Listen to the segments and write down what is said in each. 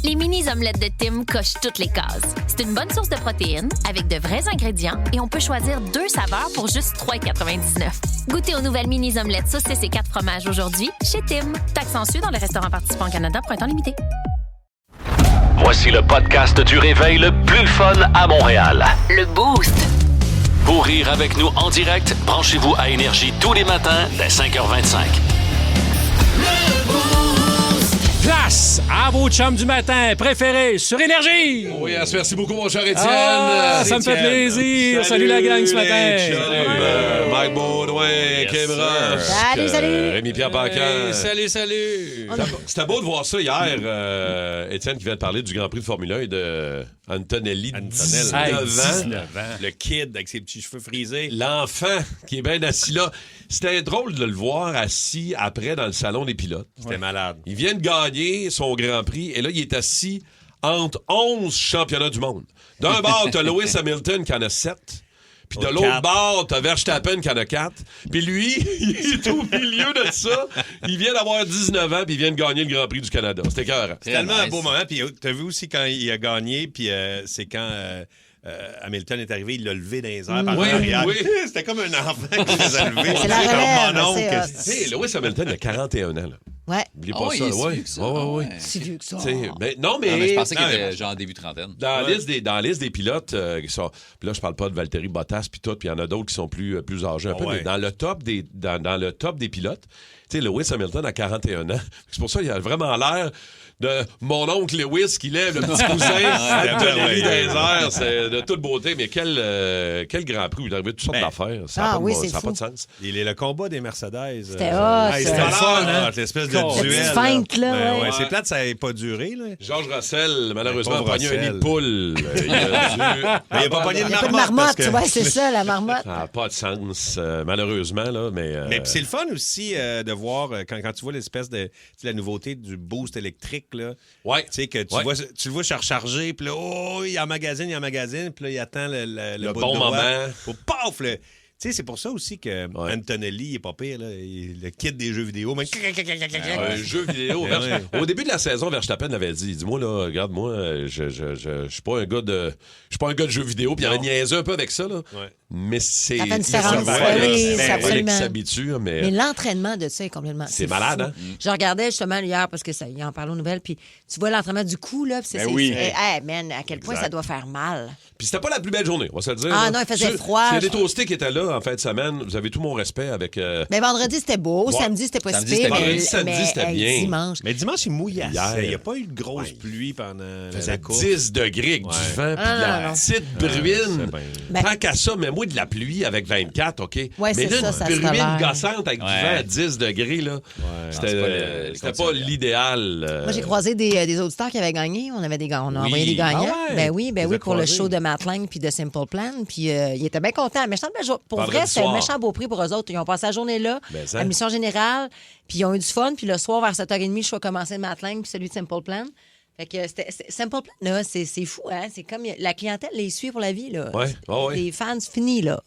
Les mini-omelettes de Tim cochent toutes les cases. C'est une bonne source de protéines avec de vrais ingrédients et on peut choisir 2 saveurs pour juste 3,99. Goûtez aux nouvelles mini-omelettes saucisses et 4 fromages aujourd'hui chez Tim. Taxe en Suisse dans les restaurants participants au Canada pour un temps limité. Voici le podcast du réveil le plus fun à Montréal. Le Boost. Pour rire avec nous en direct, branchez-vous à Énergie tous les matins dès 5h25. Place à vos chums du matin préférés sur Énergie! Oui, merci beaucoup, mon cher Étienne. Ça me fait plaisir. Salut la gang ce matin. Mike Baudouin, Kim Roche. Salut. Rémi-Pierre Paquin. Salut. C'était beau de voir ça hier, Étienne qui vient de parler du Grand Prix de Formule 1 et de Antonelli, 19 ans. Le kid avec ses petits cheveux frisés. L'enfant qui est bien assis là. C'était drôle de le voir assis après dans le salon des pilotes. C'était malade. Il vient de gagner son Grand Prix et là, il est assis entre 11 championnats du monde. D'un bord, t'as Lewis Hamilton qui en a 7. Puis de l'autre bord, t'as Verstappen qui en a 4. Puis lui, il est au milieu de ça. Il vient d'avoir 19 ans puis il vient de gagner le Grand Prix du Canada. C'était écœurant. C'est tellement un beau moment. Puis t'as vu aussi quand il a gagné, puis c'est quand... Hamilton est arrivé, il l'a levé dans les airs par l'arrière. Oui. C'était comme un enfant qui les a levés. C'est la relève, mon oncle. Tu sais, Lewis Hamilton a 41 ans. Là. Ouais. N'oubliez pas ça. Il est si Ouais. vieux que ça. Ouais. Si vieux que ça. Non, mais je pensais qu'il était genre début trentaine. dans la liste des pilotes qui sont... Puis là, je parle pas de Valtteri Bottas puis tout, puis il y en a d'autres qui sont plus âgés un peu, mais dans le top des pilotes, tu sais, Lewis Hamilton a 41 ans. C'est pour ça qu'il a vraiment l'air de mon oncle Lewis qui lève le petit cousin Antonelli dans les airs. C'est de toute beauté, mais quel Grand Prix où il est arrivé toutes sortes d'affaires. Ça n'a pas de sens. Il est le combat des Mercedes. C'était hot, C'était ça. le fun, hein? L'espèce de Le duel. petit feinte, là. Ouais, c'est plate, ça n'avait pas duré. Là. Georges Russell, malheureusement, a Pauvre pogné un nid Russell. de poule. Il a pas pogné Il n'y a pas de marmotte, tu vois, c'est ça, la marmotte. Ça n'a pas de sens, malheureusement, là, mais... Mais puis c'est le fun aussi de voir, quand tu vois l'espèce de... la nouveauté du boost électrique, là. Ouais. Tu sais, que tu le vois se recharger, puis là, il emmagasine, puis là, il attend le bout bon de doigt moment. pour paf! Tu sais, c'est pour ça aussi que Antonelli est pas pire, là. Le kit des jeux vidéo. Mais... Un jeu vidéo. Au début de la saison, Verstappen l'avait dit. Dis-moi, là, regarde, moi, je suis pas un gars de jeux vidéo. Puis il avait niaisé un peu avec ça, là. Ouais. Mais c'est... Ça fait une différence. Il Oui, absolument. qui s'habitue, Mais l'entraînement de ça est complètement... C'est malade, fou. hein? Je regardais justement hier, parce que ça, il en parlait aux nouvelles, puis tu vois l'entraînement du cou, là, puis c'est... Hey, man, à quel point ça doit faire mal. Puis c'était pas la plus belle journée, on va se le dire. Ah là. non, il faisait froid. S'il y a des toastés qui étaient là en fin de semaine, vous avez tout mon respect avec... Mais vendredi, c'était beau. Ouais. Samedi, c'était pas si Samedi, pire. c'était bien. mais- Samedi, c'était mais, bien. Dimanche. Mais dimanche, il mouillait Hier. assez. Il n'y a pas eu de grosse pluie pendant Il faisait la course. 10 degrés avec du vent, puis de la non. petite bruine. Ben- Tant qu'à ça, mais moi de la pluie avec 24, OK? Ouais, mais c'est là, ça une se bruine tolère. gossante avec du vent à 10 degrés, là, c'était pas l'idéal. Moi, j'ai croisé des auditeurs qui avaient gagné. On a envoyé des gagnants. Ah ouais? Ben Vous oui, êtes pour le croisés? show de Matt Lang puis de Simple Plan. Puis ils étaient bien contents. Pour Vendredi vrai, c'était un soir. méchant beau prix pour eux autres. Ils ont passé la journée là, Ben, ça. à mission générale. Puis ils ont eu du fun. Puis le soir, vers 7h30, je suis commencé le Matt Lang puis celui de Simple Plan. Fait que Simple Plan, là, c'est fou, hein? C'est comme la clientèle les suit pour la vie, là. Ouais, ouais. Les fans finis, là.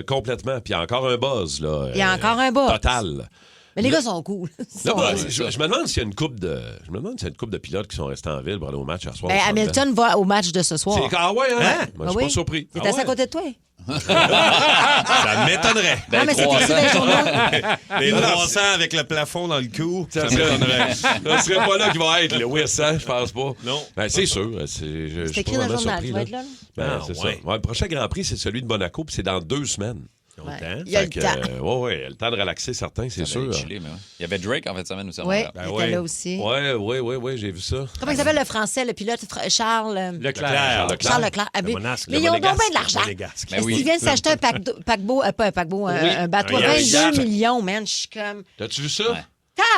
Complètement. Puis il y a encore un buzz, là. Il y a encore un buzz. Total. Mais les gars sont cool. Là, je me demande s'il y a une couple de pilotes qui sont restés en ville pour aller au match à soir. Ben, Hamilton va au match de ce soir. Ah ouais, hein? Moi, je suis oui. pas surpris. C'est Ah assis à ouais? côté de toi. Ça m'étonnerait. Non, mais c'est écrit dans les journaux. Les 300 avec le plafond dans le cou, ça serait- m'étonnerait. Ça serait pas là qu'il va être, Lewis, hein? Je pense pas. Non. Ben, c'est sûr. Je C'est suis écrit pas dans le vraiment journal. surpris, Tu vas être là, là? Ben, Ah, c'est ouais. ça. Ouais, le prochain Grand Prix, c'est celui de Monaco, puis c'est dans 2 semaines. Ouais. Il y a le Fait que, temps. ouais, il y a le temps de relaxer certains, c'est sûr. Chillé, mais ouais. Il y avait Drake en fait semaine aussi. à Oui, Montréal. il était ouais. là aussi. Ouais, j'ai vu ça. Comment il s'appelle le français, le pilote Charles Leclerc. Charles Leclerc. Ah, Le Monasque, mais le ils ont donc Monégasque, bien de l'argent. le Monégasque. Ben oui. Ils viennent s'acheter un paquebot, pas un paquebot, un bateau à Un yacht. 22 millions, man. Je suis comme... T'as-tu vu ça? Ouais.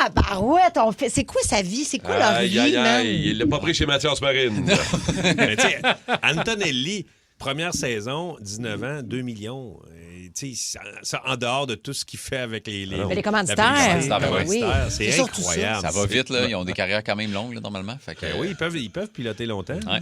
Tabarouette, c'est quoi sa vie? C'est quoi leur Aïe, vie, aïe, man? aïe, il l'a pas pris chez Mathias Marine. Mais tu sais, Antonelli, première saison, 19 ans, 2 millions. Tu sais, ça, en dehors de tout ce qu'il fait avec les Mais les commanditaires. la publicité, Ben oui. commanditaires, c'est C'est surtout incroyable. Ça va vite, là. Ils ont des carrières quand même longues, là, normalement. Fait que, Ben oui, ils peuvent piloter longtemps. Ouais.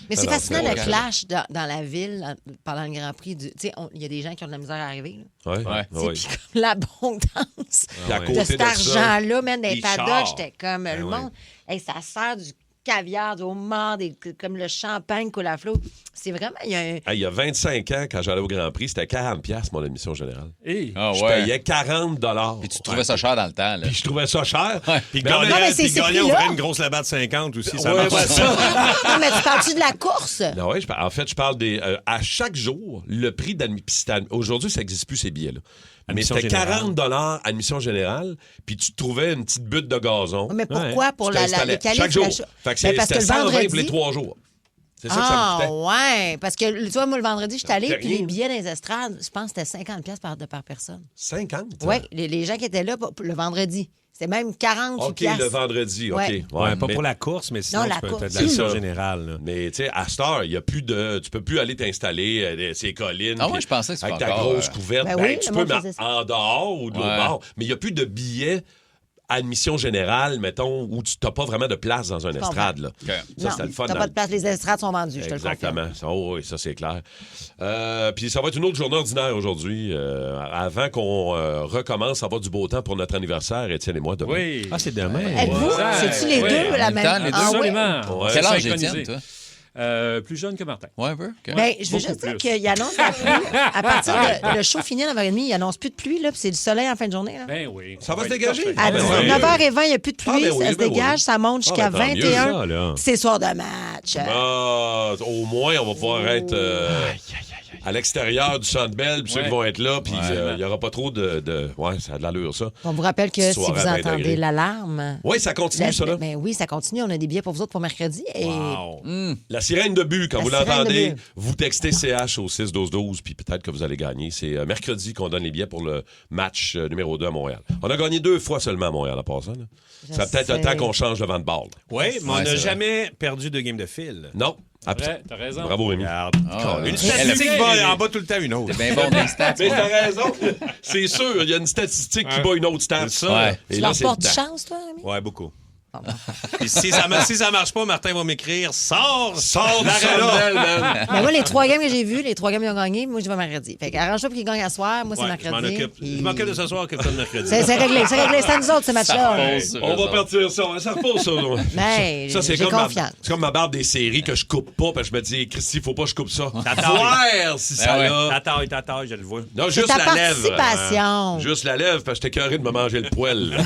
Mais c'est fascinant c'est le vrai. clash dans la ville pendant le Grand Prix. Tu sais, il y a des gens qui ont de la misère à arriver. Là. Ouais. Tu sais, Ouais. puis comme l'abondance Puis à de côté cet de ça, argent-là, man, des les paddocks, chars. j'étais comme le Ben monde. Hey, ça sert du caviar, du homard, comme le champagne coule à flot. C'est vraiment... Il y a 25 ans, quand j'allais au Grand Prix, c'était 40$ mon admission générale. Hey. Ah Je ouais. payais 40$. Puis tu trouvais ça cher dans le temps, là. Puis je trouvais ça cher. Puis Mais en même- Non, mais c'est Gagnant, ces prix-là. ouvrait une grosse là-bas de 50 aussi. Ça Ouais, marche. ben, ça. Non, mais tu parles-tu de la course? Non, ouais, en fait, je parle des. À chaque jour, le prix d'admission. Aujourd'hui, ça n'existe plus, ces billets-là. Mais Admission c'était générale. 40$ admission générale, puis tu trouvais une petite butte de gazon. Mais pourquoi? Pour Tu t'installais le calife? chaque jour. la Fait que Ben, c'est- parce que c'était le 120 vendredi... pour les 3 jours. C'est ça que ça me Ah, coûtait. ouais. Parce que, tu vois, moi, le vendredi, je suis allée, C'était puis rien. les billets dans les estrades, je pense que c'était 50$ par personne. 50? Oui, les gens qui étaient là le vendredi. C'était même 40 OK, piastres. le vendredi, OK. Ouais. Ouais, pas mais- pour la course, mais sinon, Non, la tu peux course. de C'est l'admission ça. générale. là. Mais tu sais, à cette heure, il y a plus de. Tu peux plus aller t'installer ces collines. Ah ouais, puis je pensais que c'était avec ta encore, grosse couverte. Ben Ben, oui, tu le peux, monde mais faisait ça. en dehors ou de l'autre Ouais. bord. Mais il n'y a plus de billets admission générale, mettons, où tu n'as pas vraiment de place dans un comprends. estrade. Là. OK. Ça, Non, c'était le fun. t'as dans pas le- de place, les estrades sont vendues, je te le confirme. Exactement. Ça, oh, oui, ça, c'est clair. Puis ça va être une autre journée ordinaire aujourd'hui. Avant qu'on recommence à avoir du beau temps pour notre anniversaire, Étienne et moi, demain. Oui. Ah, c'est demain. Êtes-vous? Ouais. C'est-tu les Ouais. deux En la même même? temps, les deux. Ah, oui? Absolument. Ouais. Quel âge, Synchronisé. Étienne, toi? Plus jeune que Martin. Ouais, un peu. OK. Ben, je veux Beaucoup juste dire plus. qu'il annonce la pluie. À partir de le show fini à 9h30, il annonce plus de pluie, là, puis c'est le soleil en fin de journée. Là. Ben oui. Ça va se être dégager? parfait. À ben ouais. 9h20, il n'y a plus de pluie, Ah, ben oui, ça se ben dégage, oui. ça monte jusqu'à Ah, ben tant mieux, 21. ça, là. C'est soir de match. Ah, au moins, on va pouvoir être à l'extérieur du Centre Bell, puis ceux Ouais. qui vont être là, puis il Ouais. n'y aura pas trop de... Ouais, ça a de l'allure, ça. On vous rappelle que si Soir vous à 20 entendez degrés. l'alarme... Oui, ça continue, ça, là. Ben oui, ça continue. On a des billets pour vous autres pour mercredi. Et Wow. La sirène de but, quand La vous sirène de l'entendez, but. vous textez CH au 6-12-12, puis peut-être que vous allez gagner. C'est mercredi qu'on donne les billets pour le match numéro 2 à Montréal. On a gagné 2 fois seulement à Montréal en passant. Là. Ça va peut-être le sais. temps qu'on change le vent de balle. Oui, mais on Ouais, n'a c'est vrai. jamais perdu de game de fil. Non. Ouais, t'as raison. Bravo, Rémi. Regarde. Ah, Une ouais. statistique Elle- va en bas tout le temps une autre. T'es bien bon dans les stats. Mais ouais. t'as raison. C'est sûr, il y a une statistique qui bat une autre stat. C'est ça. Ouais. Et tu là, leur c'est portes dedans. chance, toi, Rémi? Ouais, beaucoup. Et si ça marche pas, Martin va m'écrire sors Sors du l'arrêt Centre là. Bell, man. Mais moi, les 3 games que j'ai vus, les 3 games ils ont gagné, moi, je vais mercredi. Fait qu'arrange-toi pour qu'ils gagnent à soir. Moi, c'est Ouais, je m'en mercredi. occupe. Puis- Je m'occupe de ce soir, occupe-toi de mercredi. C'est réglé. C'est réglé. C'est à nous autres, ce match-là. repose sur On eux va autres. partir ça. Ça repose ça. Ben, Ça, c'est j'ai comme, confiance. c'est comme ma barbe des séries que je coupe pas parce que je me dis, Christy, faut pas que je coupe ça. T'attends. Voir si ça ouais. l'a. Ta taille, je le vois. Non, C'est juste ta la lèvre. participation. Juste la lèvre parce que j'étais curé de me manger le poil.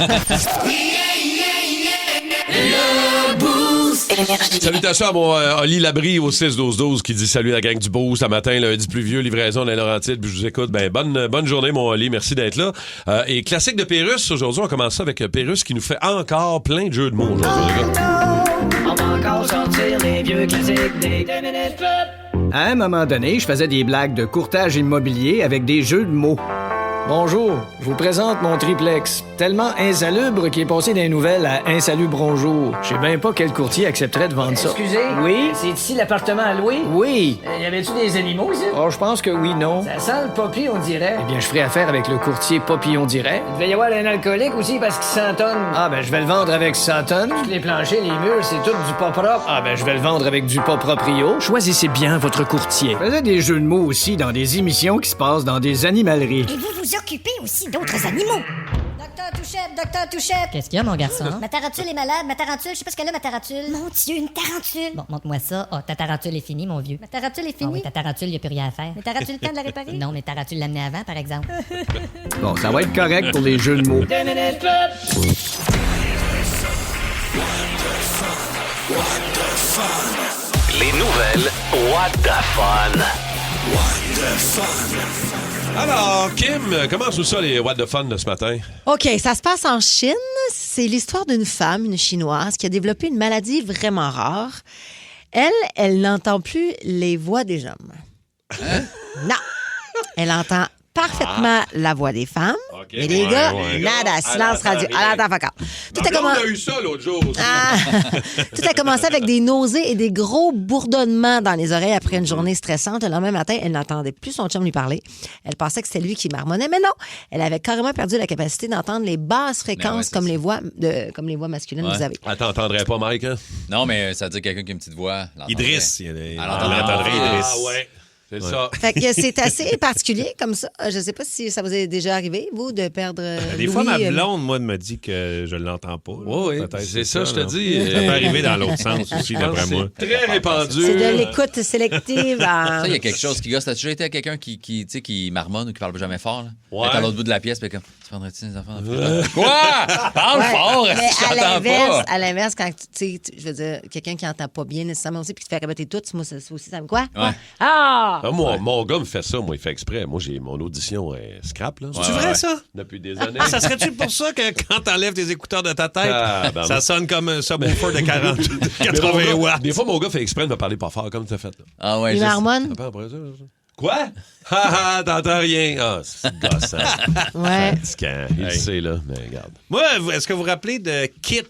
Salutations à mon Oli Labrie au 6-12-12 qui dit salut la gang du Boost. Ce matin, lundi pluvieux, livraison de la Laurentide. Puis je vous écoute. Ben, bonne journée, mon Oli. Merci d'être là. Et classique de Pérus. Aujourd'hui, on commence ça avec Pérus qui nous fait encore plein de jeux de mots aujourd'hui, les gars. On va encore sortir les vieux classiques des 2 minutes club. À un moment donné, je faisais des blagues de courtage immobilier avec des jeux de mots. Bonjour, je vous présente mon triplex. Tellement insalubre qu'il est passé des nouvelles à insalubre bonjour. Je sais bien pas quel courtier accepterait de vendre ça. Excusez? Oui? C'est ici l'appartement à louer? Oui. Y avait-tu des animaux ici? Oh, je pense que oui, non. Ça sent le poppy, on dirait. Eh bien, je ferai affaire avec le courtier Papillon Direct. Il devait y avoir un alcoolique aussi parce qu'il s'entonne. Ah, ben, je vais le vendre avec 100 tonnes. Les planchers, les murs, c'est tout du pas propre. Ah, ben, je vais le vendre avec du pas proprio. Choisissez bien votre courtier. Je faisais des jeux de mots aussi dans des émissions qui se passent dans des animaleries. Et vous vous occupez aussi d'autres animaux. Docteur Touchette. Qu'est-ce qu'il y a, mon garçon? Ma tarentule est malade, ma tarentule, je sais pas ce qu'elle a, ma tarentule. Mon Dieu, une tarentule. Bon, montre-moi ça. Ah, ta tarentule est finie, mon vieux. Ma tarentule est Ah finie. oui, ta tarentule, y a plus rien à faire. Mais t'auras-tu le temps de la réparer? Non, mais tarentule l'amener avant, par exemple. Bon, ça va être correct pour les jeux de mots. 2 minutes club. Les nouvelles What the Fun. Alors, Kim, comment tout ça, les What the Fun de ce matin? OK, ça se passe en Chine. C'est l'histoire d'une femme, une Chinoise, qui a développé une maladie vraiment rare. Elle n'entend plus les voix des hommes. Non. Elle entend parfaitement la voix des femmes. OK. Et les Ouais, gars, ouais. nada, Elle silence entend radio. rien. Elle entend pas. Tout a On commencé. a eu ça l'autre jour. Tout a commencé avec des nausées et des gros bourdonnements dans les oreilles après une journée stressante. Le lendemain matin, elle n'entendait plus son chum lui parler. Elle pensait que c'était lui qui marmonnait, mais non. Elle avait carrément perdu la capacité d'entendre les basses fréquences c'est comme, ça. comme les voix masculines que Ouais. vous avez. Elle t'entendrait pas, Mike, hein? Non, mais ça veut dire quelqu'un qui a une petite voix. l'entendrait. Idriss. Elle Elle entendrait entendrait pas. Idriss. Ah, ouais. C'est ça. Fait que c'est assez particulier comme ça. Je ne sais pas si ça vous est déjà arrivé, vous, de perdre Des Louis, fois, ma blonde, moi, me dit que je l'entends pas. Oui, Peut-être c'est ça, je te non? dis. Ça peut arriver dans l'autre sens aussi, d'après moi. C'est très répandu. C'est de l'écoute sélective. Ça, il y a quelque chose qui gosse. T'as déjà été à quelqu'un qui marmonne ou qui parle jamais fort? Là? Ouais. Être à l'autre bout de la pièce, puis comme, tu prendrais-tu des enfants? Quoi? Parle fort! Mais Si tu n'entends pas! à l'inverse, quand je veux dire, quelqu'un qui n'entend pas bien nécessairement aussi, puis qui te fait répéter tout, moi, ça aussi, ça me quoi? Ouais. Ah! Mon gars me fait ça, moi, il fait exprès. Moi, mon audition est scrap, là. C'est vrai, ça? Depuis des années. Ça serait-tu pour ça que quand t'enlèves tes écouteurs de ta tête, ben ça sonne comme un subwoofer de 80 watts? Des fois, mon gars fait exprès de me parler pas fort, comme tu as fait, là. Ah ouais, Il marmonne? Après ça, quoi? Ha t'entends rien. Ah, c'est gossant. Ouais. Il le sait, là, mais regarde. Moi, est-ce que vous vous rappelez de Kit?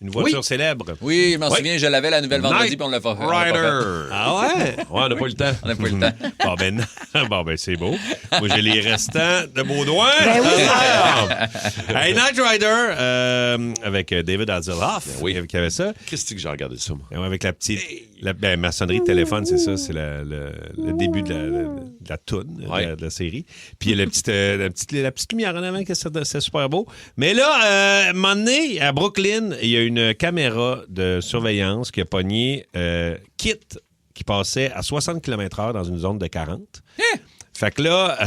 Une voiture célèbre. Oui, je m'en souviens, je l'avais la nouvelle vendredi, puis on l'a pas fait. Rider. Ah ouais? Ouais, on n'a pas eu le temps. On n'a pas eu le temps. Bon, ben, c'est beau. Moi, j'ai les restants de Baudouin. Ben oui. Hey, Night Rider, avec David Hasselhoff, qui avait ça. Qu'est-ce que j'ai regardé ça, moi? Et avec la petite... ma sonnerie de téléphone, c'est ça. C'est le début de la toune de la série. Puis il y a la petite lumière en avant, c'est super beau. Mais là, un moment donné, à Brooklyn, il y a une caméra de surveillance qui a pogné Kit qui passait à 60 km/h dans une zone de 40. Fait que là,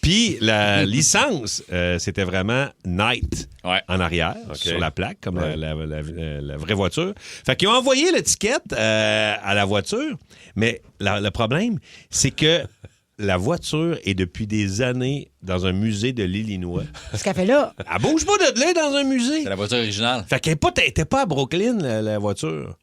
puis la licence, c'était vraiment Night en arrière, sur la plaque, comme la vraie voiture. Fait qu'ils ont envoyé l'étiquette à la voiture, mais le problème, c'est que la voiture est depuis des années dans un musée de l'Illinois. Ce qu'elle fait là. Elle bouge pas de là dans un musée. C'est la voiture originale. Fait qu'elle n'était pas à Brooklyn, la voiture.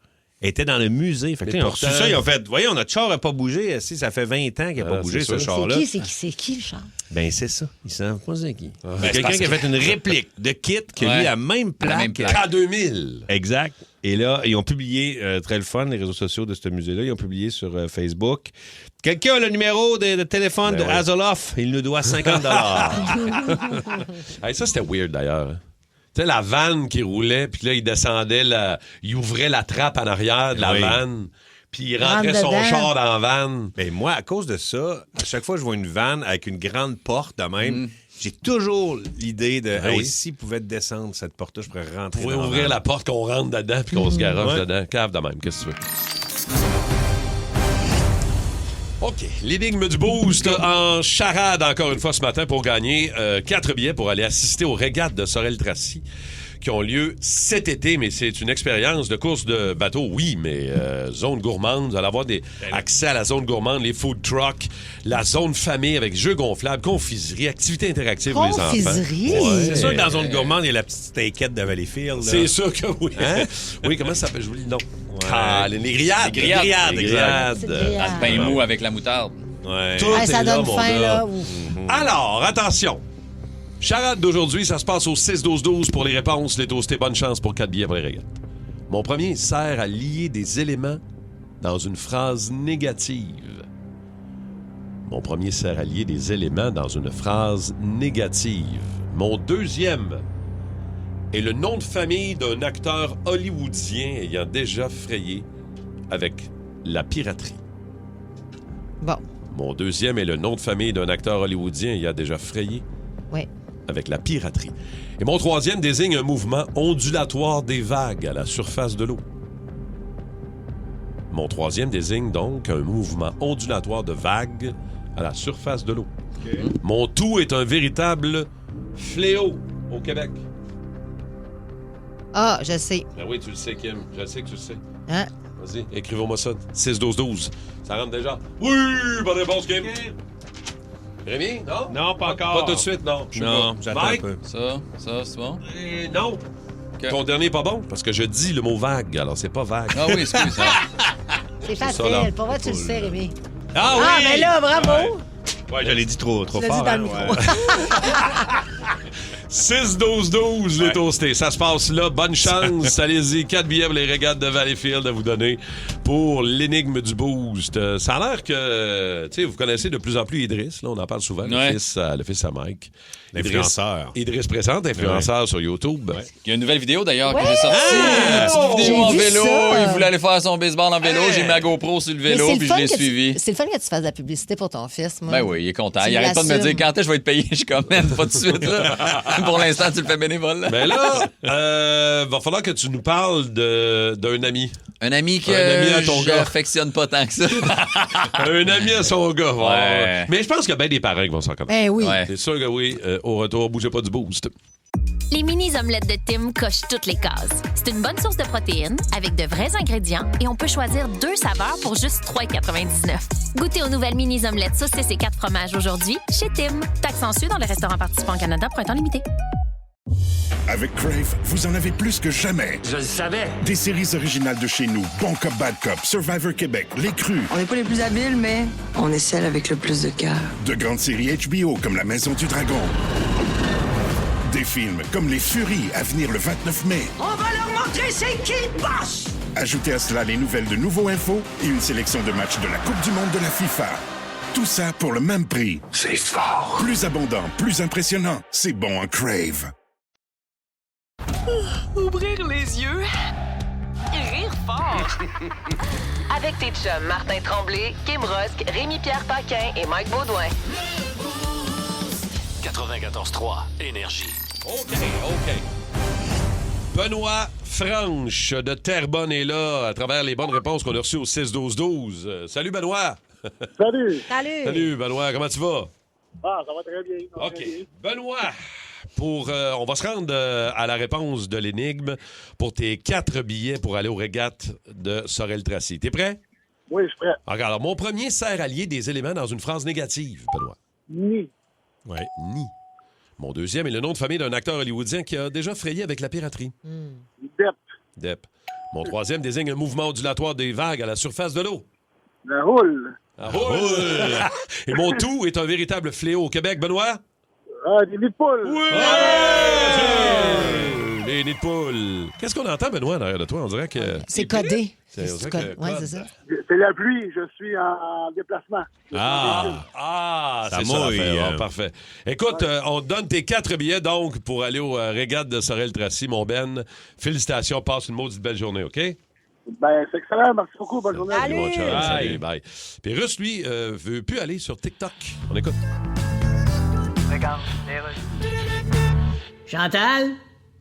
Elle était dans le musée. Fait que ils ont reçu ça, ils ont fait, voyons, notre char n'a pas bougé. Si, ça fait 20 ans qu'il n'a pas bougé, ce char-là. C'est qui, le char? Ben, c'est ça. Ils savent pas c'est qui. Quelqu'un qui a fait une réplique de Kit qui a eu la même plaque. K2000. Exact. Et là, ils ont publié, très le fun, les réseaux sociaux de ce musée-là, ils ont publié sur Facebook. Quelqu'un a le numéro de téléphone de Hasselhoff, il nous doit 50 Hey, ça, c'était weird, d'ailleurs. Tu sais, la vanne qui roulait, puis là, il descendait, il ouvrait la trappe en arrière de la vanne, puis il rentrait son char dans la vanne. Ben moi, à cause de ça, à chaque fois que je vois une vanne avec une grande porte de même, j'ai toujours l'idée de s'il pouvait descendre cette porte-là, je pourrais rentrer. Vous pouvez ouvrir la porte, qu'on rentre dedans, puis qu'on se garoche dedans. Cave de même, qu'est-ce que tu veux? OK. L'énigme du boost en charade encore une fois ce matin pour gagner 4 billets pour aller assister aux régates de Sorel-Tracy qui ont lieu cet été, mais c'est une expérience de course de bateau, oui, mais zone gourmande. Vous allez avoir accès à la zone gourmande, les food trucks, la zone famille avec jeux gonflables, confiserie, activités interactives pour les enfants. Confiserie? Ouais. C'est sûr que dans la zone gourmande, il y a la petite steakette de Valleyfield. C'est sûr que oui. Hein? Oui, comment ça s'appelle? J'oublie le nom. Ouais. Les grillades. Les grillades. Les grillades. Le pain mou avec la moutarde. Ouais. Tout est Ça là, donne mon faim, gars. là. Alors, attention. Charade d'aujourd'hui, ça se passe au 6-12-12 pour les réponses. Les toastés, bonne chance pour 4 billets pour les régates. Mon premier sert à lier des éléments dans une phrase négative. Mon premier sert à lier des éléments dans une phrase négative. Mon deuxième est le nom de famille d'un acteur hollywoodien ayant déjà frayé avec la piraterie. Bon. Mon deuxième est le nom de famille d'un acteur hollywoodien ayant déjà frayé Oui. avec la piraterie. Et mon troisième désigne un mouvement ondulatoire des vagues à la surface de l'eau. Mon troisième désigne donc un mouvement ondulatoire de vagues à la surface de l'eau. Okay. Mon tout est un véritable fléau au Québec. Ah, je sais. Ben oui, tu le sais, Kim. Je sais que tu le sais. Hein? Vas-y, écrivez-moi ça. 6-12-12. Ça rentre déjà. Oui, bonne réponse, Kim. Okay. Rémi, non? Non, pas encore. Pas tout de suite, non. Non, j'attends Mike? un peu. Ça, c'est bon? Non. Okay. Ton dernier est pas bon, parce que je dis le mot vague, alors c'est pas vague. Ah oui, excuse. C'est ça, facile. Pour moi, tu le sais, Rémi. Ah oui! Ah, mais là, bravo! Ouais, je l'ai dit trop tu fort. l'as dit dans le micro. 6-12-12, les toastés. Ça se passe là. Bonne chance. Allez-y. 4 billets pour les régates de Valleyfield à vous donner pour l'énigme du boost. Ça a l'air que, tu sais, vous connaissez de plus en plus Idriss. Là, on en parle souvent. Le fils à Mike. L'influenceur. Idriss présente, influenceur sur YouTube. Il y a une nouvelle vidéo d'ailleurs que j'ai sortie. Une petite vidéo en vélo. Il voulait aller faire son baseball en vélo. J'ai mis ma GoPro sur le vélo puis je l'ai suivi. C'est le fun que tu fasses de la publicité pour ton fils. Moi. Ben oui, il est content. Il arrête pas de me dire quand est-ce que je vais être payé. Je suis comme, man, pas tout de suite. Là. Pour l'instant, tu le fais bénévole. Ben là, va falloir que tu nous parles d'un ami. Un ami que j'affectionne pas tant que ça. Un ami à son gars. Ouais. Mais je pense qu'il y a bien des parents qui vont s'en connaître. Ben oui. Ouais. C'est sûr que oui. Au retour, bougez pas du boost. Les mini-omelettes de Tim cochent toutes les cases. C'est une bonne source de protéines avec de vrais ingrédients et on peut choisir 2 saveurs pour juste 3,99. Goûtez aux nouvelles mini-omelettes saucisses et 4 fromages aujourd'hui chez Tim. Taxe en Suisse dans les restaurants participants au Canada pour un temps limité. Avec Crave, vous en avez plus que jamais. Je le savais. Des séries originales de chez nous, Bon Cop, Bad Cop, Survivor Québec, Les Crus. On n'est pas les plus habiles, mais on est celle avec le plus de cœur. De grandes séries HBO comme La Maison du Dragon. Des films comme Les Furies à venir le 29 mai. On va leur montrer c'est qui le boss! Ajoutez à cela les nouvelles de Nouveau Info et une sélection de matchs de la Coupe du Monde de la FIFA. Tout ça pour le même prix. C'est fort! Plus abondant, plus impressionnant. C'est bon en Crave. Ouvrir les yeux et rire fort. Avec tes chums Martin Tremblay, Kim Rosk, Rémi-Pierre Paquin et Mike Baudouin. 94.3 Énergie. OK. Benoît Franche de Terrebonne est là à travers les bonnes réponses qu'on a reçues au 6-12-12. Salut, Benoît. Salut, Benoît. Comment tu vas? Ah, ça va très bien. OK. Benoît, on va se rendre à la réponse de l'énigme pour tes 4 billets pour aller aux régates de Sorel-Tracy. T'es prêt? Oui, je suis prêt. OK, alors, mon premier sert à lier des éléments dans une phrase négative, Benoît. Ni. Oui, ni. Mon deuxième est le nom de famille d'un acteur hollywoodien qui a déjà frayé avec la piraterie. Depp. Mon troisième désigne un mouvement ondulatoire des vagues à la surface de l'eau. La houle. Et mon tout est un véritable fléau au Québec, Benoît? Ah, des nids de poule. Les nids de poule. Qu'est-ce qu'on entend, Benoît, derrière de toi? On dirait que... C'est codé. C'est c'est ça. C'est la pluie. Je suis en déplacement. C'est ça mouille. l'affaire. Parfait. Écoute, on te donne tes 4 billets, donc, pour aller aux régates de Sorel-Tracy, mon Ben. Félicitations. Passe une maudite belle journée, OK? Ben, c'est excellent. Merci beaucoup. Bonne journée. Salut. Bye. Puis Russ, lui, veut plus aller sur TikTok. On écoute. Chantal?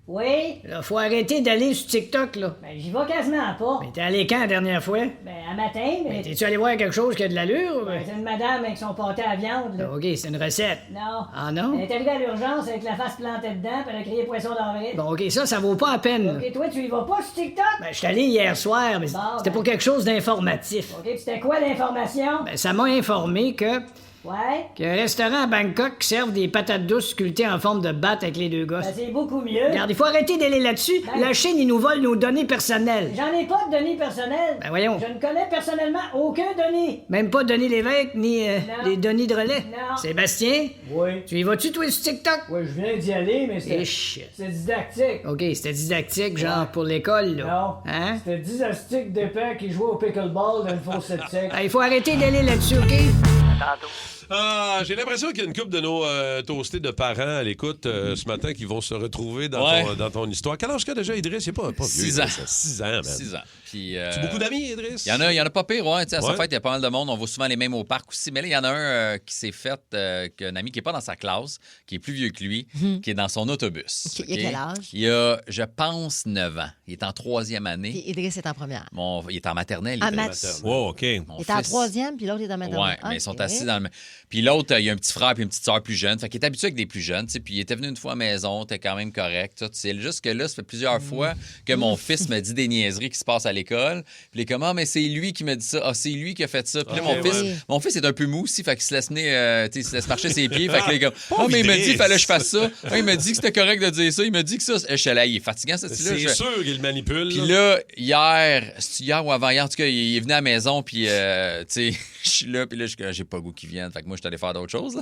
Oui? Là, faut arrêter d'aller sur TikTok, là. Ben, j'y vais quasiment pas. Mais t'es allé quand la dernière fois? Ben, à matin, mais... T'es-tu allé voir quelque chose qui a de l'allure? Ben, c'est une madame avec son pâté à viande, là. OK, c'est une recette. Non. Ah non? Elle est arrivée à l'urgence avec la face plantée dedans, puis elle a crié poisson d'avril. Bon, OK, ça vaut pas la peine. OK, toi, tu y vas pas sur TikTok? Ben, je suis allé hier soir, mais c'était pour quelque chose d'informatif. OK, puis c'était quoi l'information? Ben, ça m'a informé que... Ouais? Qu'il y a un restaurant à Bangkok qui serve des patates douces sculptées en forme de batte avec les deux gosses. Ben, c'est beaucoup mieux. Regarde, il faut arrêter d'aller là-dessus. Ben... La Chine, ils nous volent nos données personnelles. J'en ai pas de données personnelles. Ben voyons. Je ne connais personnellement aucun donné. Même pas Denis Lévesque, ni les Denis de relais. Non. Sébastien? Oui. Tu y vas-tu, toi, sur TikTok? Oui, je viens d'y aller, mais c'est didactique. OK, c'était didactique, genre pour l'école, là. Non. Hein? C'était didactique d'épais qui jouait au pickleball dans une fosse septique. Il faut arrêter d'aller là-dessus, OK? Tantôt. J'ai l'impression qu'il y a une couple de nos toastés de parents à l'écoute ce matin qui vont se retrouver dans ton histoire. Quel âge qu'a déjà Idriss? Il n'est pas vieux. 6 ans. 6 ans, man. 6 ans. Puis, tu as beaucoup d'amis, Idriss? Il y en a pas pire, ouais. À sa fête, il y a pas mal de monde. On voit souvent les mêmes au parc aussi. Mais là, il y en a un qui s'est fait, qu'un ami qui n'est pas dans sa classe, qui est plus vieux que lui, qui est dans son autobus. Il a quel âge? Il a, je pense, 9 ans. Il est en 3e année. Puis Idriss est en première. Il est en maternelle. Wow, OK. Il est en 3e, puis l'autre est en maternelle. Oui, mais ils sont assis dans le... Puis l'autre, il y a un petit frère puis une petite sœur plus jeune. Fait qu'il est habitué avec des plus jeunes. Puis il était venu une fois à la maison, t'es quand même correct. C'est juste que là, ça fait plusieurs fois que mon fils me dit des niaiseries qui se passent à l'école. Puis il est comme, mais c'est lui qui m'a dit ça. Ah, c'est lui qui a fait ça. Puis là, mon fils est un peu mou aussi. Fait qu'il se laisse il se laisse marcher ses pieds. Fait que là, il est comme, mais il m'a dit qu'il fallait que je fasse ça. Il m'a dit que c'était correct de dire ça. Il m'a dit que ça. Je suis là, il est fatigant, ce style-là. C'est sûr qu'il le manipule. Puis là, hier ou avant-hier, en tout cas, il est venu à la maison. Puis, tu sais, je suis là. Puis là, j'ai pas le goût qu'il vienne. Fait que que moi, je suis allé faire d'autres choses.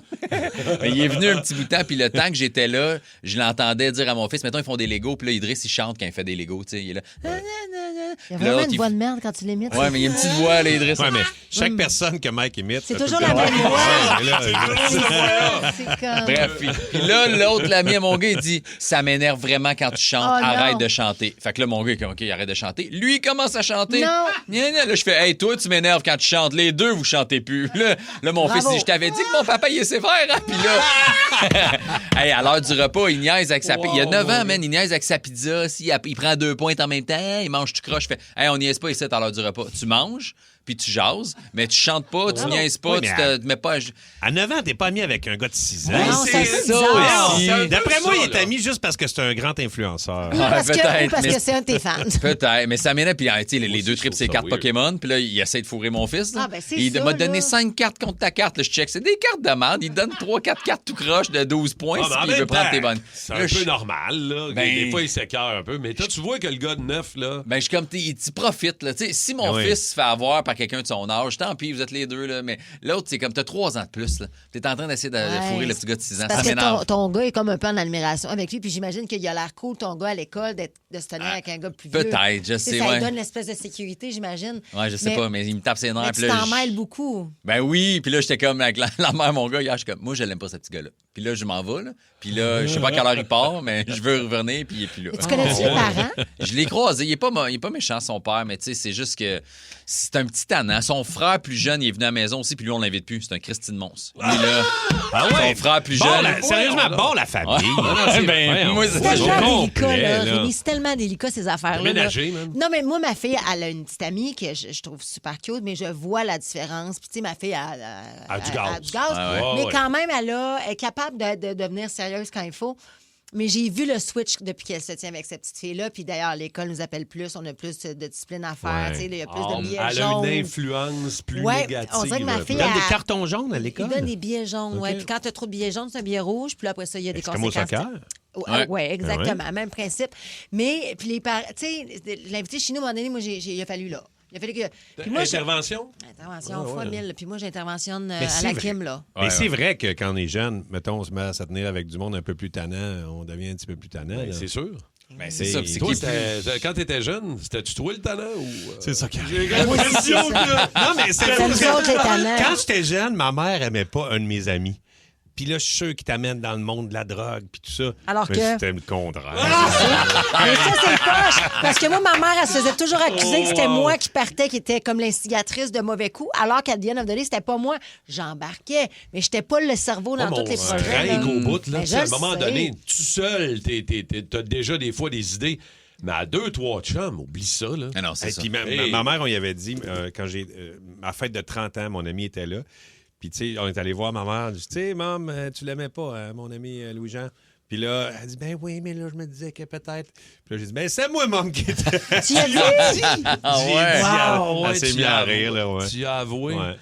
Mais il est venu un petit bout de temps, puis le temps que j'étais là, je l'entendais dire à mon fils, mettons, ils font des Legos, puis là, Idriss, il chante quand il fait des Legos, tu sais. Il est là. Il y a vraiment une voix de merde quand tu l'imites. Ouais, mais il y a une petite voix, là, Idriss. Ouais, mais chaque personne que Mike imite. C'est toujours la même voix. Bref, puis là, l'autre, l'ami à mon gars, il dit ça m'énerve vraiment quand tu chantes, arrête de chanter. Fait que là, mon gars, il est comme, OK, arrête de chanter. Lui, il commence à chanter. Non. Là, je fais, hey, toi, tu m'énerves quand tu chantes. Les deux, vous chantez plus. Là mon fils dit, je t'avais dit que mon papa, il est sévère, hein? Puis là, hey, à l'heure du repas, il niaise avec sa pizza. Il y a 9 ans, man, il niaise avec sa pizza. Il prend 2 pointes en même temps, il mange, tu croches. Je fais, hey, on niaise pas ici à l'heure du repas. Tu manges, puis tu jases, mais tu chantes pas, tu niaises pas, tu te mets pas... À 9 ans, t'es pas ami avec un gars de 6 ans. Non, c'est ça aussi. D'après moi, il est ami juste parce que c'est un grand influenceur. Ou parce que c'est un de tes fans. Peut-être, mais ça m'énerve. Puis les deux trips, c'est cartes Pokémon. Puis là, il essaie de fourrer mon fils. Ah, ben c'est il ça, m'a donné là. 5 cartes contre ta carte. Là, je check. C'est des cartes de merde. Il donne 3-4 cartes tout croche de 12 points Ah, si il veut prendre tes bonnes. C'est un peu normal, là. Des fois, il s'écœure un peu. Mais toi, tu vois que le gars de 9, là... Ben, je suis comme, il profite, là. Tu sais, si mon fils se fait avoir par quelqu'un de son âge, tant pis, vous êtes les deux, là. Mais l'autre, c'est comme, t'as 3 ans de plus, là. T'es en train d'essayer de fourrer le petit gars de 6 ans. Parce Ça m'énerve. que ton gars est comme un peu en admiration avec lui, puis j'imagine qu'il a l'air cool, ton gars, à l'école, de se tenir avec un gars plus vieux. Peut-être, je sais, Ça ouais. lui donne l'espèce de sécurité, j'imagine. Ouais, je sais pas, mais il me tape ses nerfs. Mais tu t'en mêles beaucoup. Ben oui, puis là, j'étais comme avec la mère, mon gars, hier, je suis comme, moi, je l'aime pas, ce petit gars-là. Puis là, je m'en vais, là. Puis là, je sais pas à quelle heure il part, mais je veux revenir, puis il est plus là. Et tu connais-tu les parents? Je l'ai croisé. Il est pas méchant, son père, mais tu sais, c'est juste que c'est un petit tannant. Son frère plus jeune, il est venu à la maison aussi, puis lui, on l'invite plus. C'est un Christine Mons. Lui, là, son frère plus jeune. Sérieusement, la famille. C'est tellement délicat, là, Rémi. C'est tellement délicat, ces affaires-là. Ménager, même. Non, mais moi, ma fille, elle a une petite amie que je trouve super cute, mais je vois la différence. Puis, tu sais, ma fille, elle a du gaz. Mais quand même, elle est capable de devenir sérieuse quand il faut. Mais j'ai vu le switch depuis qu'elle se tient avec cette petite fille-là. Puis d'ailleurs, l'école nous appelle plus. On a plus de discipline à faire. Il y a plus de billets jaunes. Elle a une influence plus négative. On dirait que ma fille... Il donne des cartons jaunes à l'école? Il donne des billets jaunes, oui. Puis quand tu as trop de billets jaunes, c'est un billet rouge. Puis là, après ça, il y a des conséquences. Comme au soccer? Oui, exactement. Même principe. Mais, puis les parents... Tu sais, l'invité chez nous, à un moment donné, moi, il a fallu là. Il a fallu que... Puis moi, Intervention? Intervention fois 1000. Puis moi, j'interventionne à la Kim, là. Mais c'est vrai que quand on est jeune, mettons, on se met à se tenir avec du monde un peu plus tannant, on devient un petit peu plus tannant. C'est sûr. Ben, c'est ça. Toi, quand t'étais jeune, c'était-tu toi le talent ou... C'est ça qui J'ai l'impression que... Non, mais c'est nous autres, les tannants. Quand j'étais jeune, ma mère aimait pas un de mes amis. Puis là, je suis sûr qu'il t'amène dans le monde de la drogue, puis tout ça. Alors mais que... c'était le contraire. Mais ça, c'est poche. Parce que moi, ma mère, elle se faisait toujours accuser que c'était moi qui partais, qui était comme l'instigatrice de mauvais coups, alors qu'à the end of the day, c'était pas moi. J'embarquais, mais j'étais pas le cerveau dans tous les projets. Au bout, là, Mais à un moment donné, tout seul, t'as déjà des fois des idées. Mais à 2-3 chums, oublie ça, là. Ah non, c'est ça. Puis ma mère, on y avait dit, quand j'ai ma fête de 30 ans, mon ami était là. Puis, tu sais, on est allé voir ma mère. Je dis, tu sais, maman, tu l'aimais pas, hein, mon ami Louis-Jean. Puis là, elle dit, ben oui, mais là, je me disais que peut-être. Puis là, j'ai dit, ben c'est moi, maman, qui était. Tu as dit? Ah ouais. Elle s'est mise à rire, là, ouais. Tu as avoué? Ouais.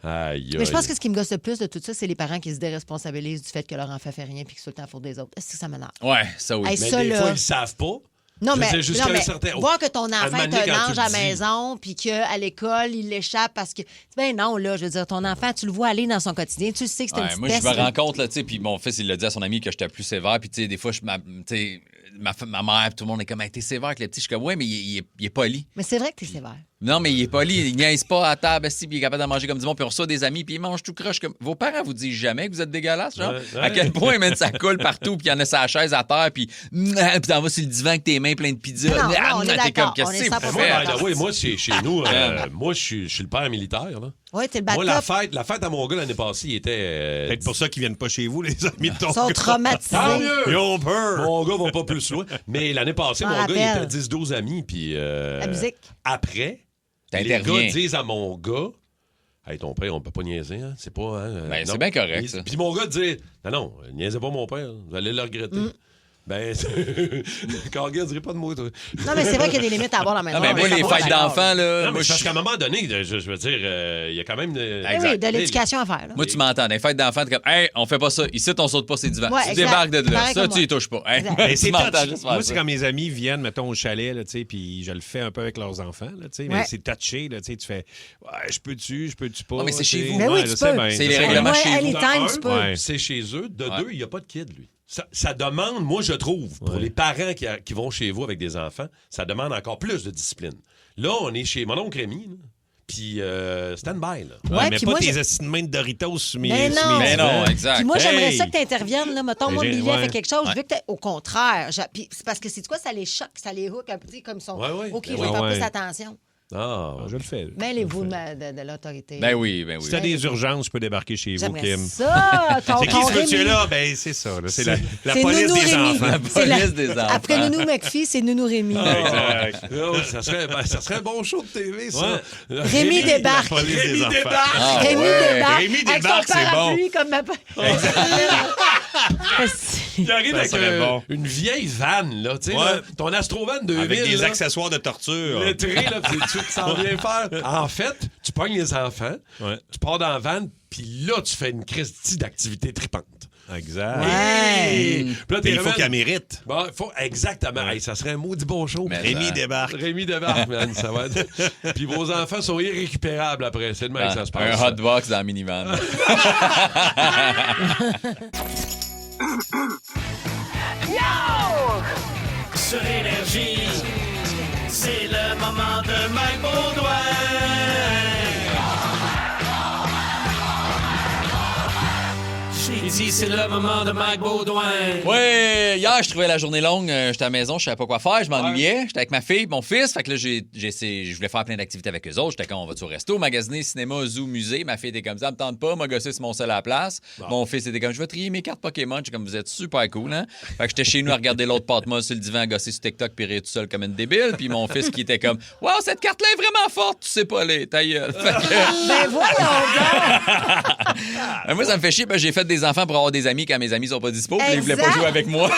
Aïe, Mais je pense que ce qui me gosse le plus de tout ça, c'est les parents qui se déresponsabilisent du fait que leur enfant fait rien puis qu'ils sont tout le temps faute des autres. Est-ce que ça m'énerve? Ouais, ça oui. Hey, Mais ça, des là... fois, ils le savent pas. Non, mais, voir que ton enfant est un ange à la maison, puis qu'à l'école, il l'échappe parce que... Ben non, là, je veux dire, ton enfant, tu le vois aller dans son quotidien, tu sais que c'est une petite moi, je peste, me là. rends compte, là, tu sais, puis mon fils, il l'a dit à son ami que j'étais plus sévère, puis tu sais, des fois, ma mère, tout le monde est comme, hey, t'es sévère avec les petits. Je suis comme, ouais, mais il est poli. Mais c'est vrai que t'es sévère. Non, mais il est poli, il niaise pas à table, puis il est capable de manger comme du monde, puis on reçoit des amis, puis il mange tout croche. Comme... Vos parents vous disent jamais que vous êtes dégueulasse, genre? À quel point, man, ça coule partout, puis il y en a sa chaise à terre, puis t'en vas sur le divan avec tes mains pleines de pizza. Non, on est d'accord. Qu'est-ce que c'est moi, c'est chez nous. Moi, je suis le père militaire, là. Oui, t'es le backup. Moi, la fête à mon gars l'année passée, il était... Peut-être pour ça qu'ils viennent pas chez vous, les amis de ton Ils sont gars. traumatisés. Tant mieux! Ils ont peur. Mon gars va pas plus loin. Mais l'année passée, mon gars, il était 10-12 amis, puis... La musique. Après... Les gars disent à mon gars, hey, ton père, on peut pas niaiser, hein? C'est pas. Hein? Ben, c'est bien correct, ça. Puis mon gars dit, non, niaisez pas mon père, vous allez le regretter. Ben, Cargill, dirait pas de mots, toi. Non, mais c'est vrai qu'il y a des limites à avoir dans la maison. Non, mais moi, les fêtes d'enfants, là. Non, moi, mais parce qu'à un moment donné, je veux dire, il y a quand même. Oui, de l'éducation à faire. Là. Moi, tu m'entends. Les fêtes d'enfants, t'es comme, hey, on fait pas ça. Ici, on saute pas ces divans. Ouais, tu exact. débarques de là. Pareil Ça, comme tu y moi. touches pas. Hey, Mais c'est tu m'entends touch. juste faire Moi, ça. c'est quand mes amis viennent, mettons, au chalet, là, puis je le fais un peu avec leurs enfants, là, mais Ouais. c'est touché. Là, tu fais je peux-tu pas. Ah, mais c'est chez vous. Mais oui, je tu sais peux. bien, C'est je les sais bien. règlements Ouais, chez vous. anytime, tu peux. Ouais. C'est chez eux. De deux, il n'y a pas de kid, lui. Ça demande, moi, je trouve, pour les parents qui vont chez vous avec des enfants, ça demande encore plus de discipline. Là, on est chez mon oncle Rémi, là, puis stand-by. Là. Ouais, mais puis pas moi, tes acides de main de Doritos sur mes Mais non. sur mes Mais non, divans. exact. Puis moi, j'aimerais Hey! ça que tu interviennes. Là. Mettons, moi, Mais Billy ouais. fait quelque chose. Ouais. Je veux que au contraire. Puis c'est parce que c'est quoi, ça les choque, ça les hook un peu, comme ils sont. Ouais. OK, je Ben vais faire ouais. plus attention. Ah, Je le fais. Mêlez-vous de l'autorité. Ben oui. Si t'as des urgences, je peux débarquer chez vous, J'aimerais Kim. ça. C'est qui ce monsieur-là? Ben, c'est ça. Là. C'est la C'est police Nounou des Rémi. enfants. La C'est police des enfants. Après Nounou McPhee, c'est Nounou Rémi. Exact. ça serait un bon show de TV, ça. Rémi débarque. La police des Rémi enfants. débarque. Ah, Rémi ouais. débarque. Rémi avec son débarque, c'est bon. parapluie comme ma... Il arrive Ça avec serait bon. une vieille vanne, là, tu sais, Ouais. là, ton Astrovan de Avec ville, des là, accessoires de torture. lettré, là, puis tu t'en viens faire. En fait, tu pognes les enfants, Ouais. tu pars dans la vanne, puis là, tu fais une Christie d'activité tripante. Exact. Hey! Puis là, Mais il faut remèdes- qu'elle mérite. Bon, exactement. Hey, ça serait un maudit bon show. Mais Rémi ça- débarque. Rémi débarque, man. Ça va être... Puis vos enfants sont irrécupérables après. C'est de même que ça se passe. Un hotbox dans la minivan. Sur Énergie, c'est le moment de Mike Baudouin. J'ai dit, c'est le moment de Mike Baudouin. Ouais, hier, je trouvais la journée longue. J'étais à la maison, je savais pas quoi faire. Je m'ennuyais. J'étais avec ma fille, mon fils. Fait que là, je voulais faire plein d'activités avec eux autres. J'étais comme, on va au resto, magasiner, cinéma, zoo, musée. Ma fille était comme ça, me tente pas. M'a gossé sur mon seul à la place. Mon fils était comme, je vais trier mes cartes Pokémon. J'étais comme, vous êtes super cool, hein? Fait que j'étais chez nous à regarder l'autre Patma sur le divan, à gosser sur TikTok, puis rire tout seul comme une débile. Puis mon fils qui était comme, wow, cette carte-là est vraiment forte. Tu sais pas les, ta gueule. Fait que... Ben voyons Moi, ça me fait chier parce que j'ai fait des enfants pour avoir des amis quand mes amis sont pas dispo. Puis ils voulaient pas Exact. jouer avec moi.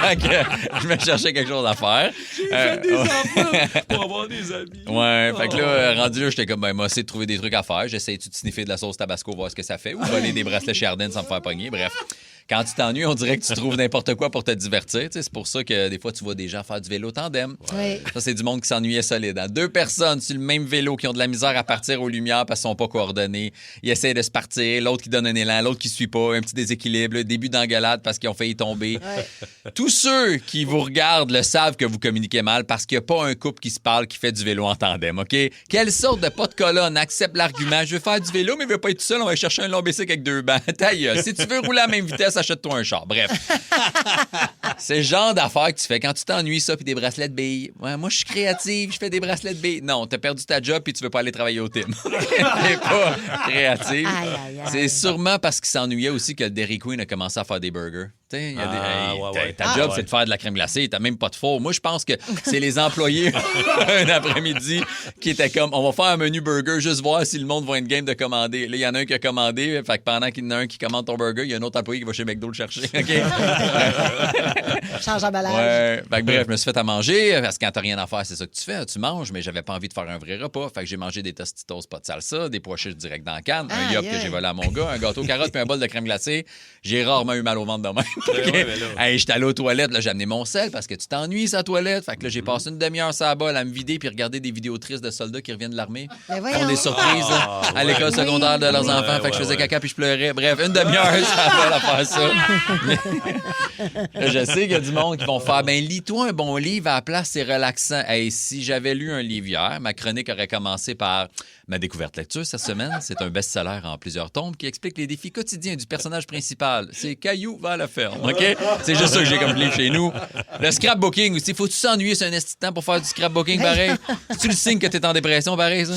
Fait que je me cherchais quelque chose à faire. J'ai fait des enfants pour avoir des amis. Ouais, fait que là, rendu là, j'étais comme, ben, moi, essayé de trouver des trucs à faire. J'essayais de sniffer de la sauce tabasco, voir ce que ça fait, ou voler des bracelets chez Ardennes sans me faire pogner. Bref. Quand tu t'ennuies, on dirait que tu trouves n'importe quoi pour te divertir. Tu sais, c'est pour ça que des fois, tu vois des gens faire du vélo tandem. Oui. Ça, c'est du monde qui s'ennuyait solide. Hein. 2 personnes sur le même vélo qui ont de la misère à partir aux lumières parce qu'ils sont pas coordonnés. Ils essaient de se partir, l'autre qui donne un élan, l'autre qui suit pas, un petit déséquilibre, le début d'engueulade parce qu'ils ont failli tomber. Ouais. Tous ceux qui vous regardent le savent que vous communiquez mal parce qu'il n'y a pas un couple qui se parle qui fait du vélo en tandem, OK? Quelle sorte de pas de colonne accepte l'argument? Je veux faire du vélo, mais je veux pas être tout seul, on va chercher un long bicycle avec 2 bancs. Ta gueule. Si tu veux rouler à la même vitesse, achète-toi un char. Bref. C'est le genre d'affaires que tu fais quand tu t'ennuies, ça, puis des bracelets de billes. Ouais, moi, je suis créative, je fais des bracelets de billes. Non, t'as perdu ta job puis tu veux pas aller travailler au team. T'es pas créative. Aïe, aïe, aïe. C'est sûrement parce qu'il s'ennuyait aussi que le Dairy Queen a commencé à faire des burgers. Tu sais, il y a ta job, c'est de faire de la crème glacée. T'as même pas de four. Moi, je pense que c'est les employés un après-midi qui étaient comme, on va faire un menu burger, juste voir si le monde va être game de commander. Là, il y en a un qui a commandé. Fait que pendant qu'il y en a un qui commande ton burger, il y a un autre employé qui va chez McDo le chercher. OK? Change d'emballage. Ouais. Fait que bref, je me suis fait à manger parce que quand t'as rien à faire, c'est ça que tu fais. Tu manges, mais j'avais pas envie de faire un vrai repas. Fait que j'ai mangé des Tostitos, pas de salsa, des pois chiches direct dans la canne, un Aïe, yop que aïe. j'ai volé à mon gars, un gâteau carotte puis un bol de crème glacée. J'ai rarement eu mal au ventre de même. Hey, j'étais allé aux toilettes, là, j'ai amené mon sel parce que tu t'ennuies sa toilette. Fait que là, j'ai passé une demi-heure sur la balle à me vider puis regarder des vidéos tristes de soldats qui reviennent de l'armée. Ben Font voyons. des surprises là, à l'école secondaire de leurs enfants. Fait que je faisais caca puis je pleurais. Bref, une demi-heure sur la balle à faire ça. Là, je sais qu'il y a du monde qui vont faire, ben lis-toi un bon livre à la place, c'est relaxant. Hey, si j'avais lu un livre hier, ma chronique aurait commencé par ma découverte lecture cette semaine. C'est un best-seller en plusieurs tomes qui explique les défis quotidiens du personnage principal. C'est Caillou va à la ferme, OK? C'est juste ça que j'ai comme livre chez nous. Le scrapbooking aussi. Faut-tu s'ennuyer sur un esti de temps pour faire du scrapbooking pareil? C'est-tu le signe que t'es en dépression pareil, ça?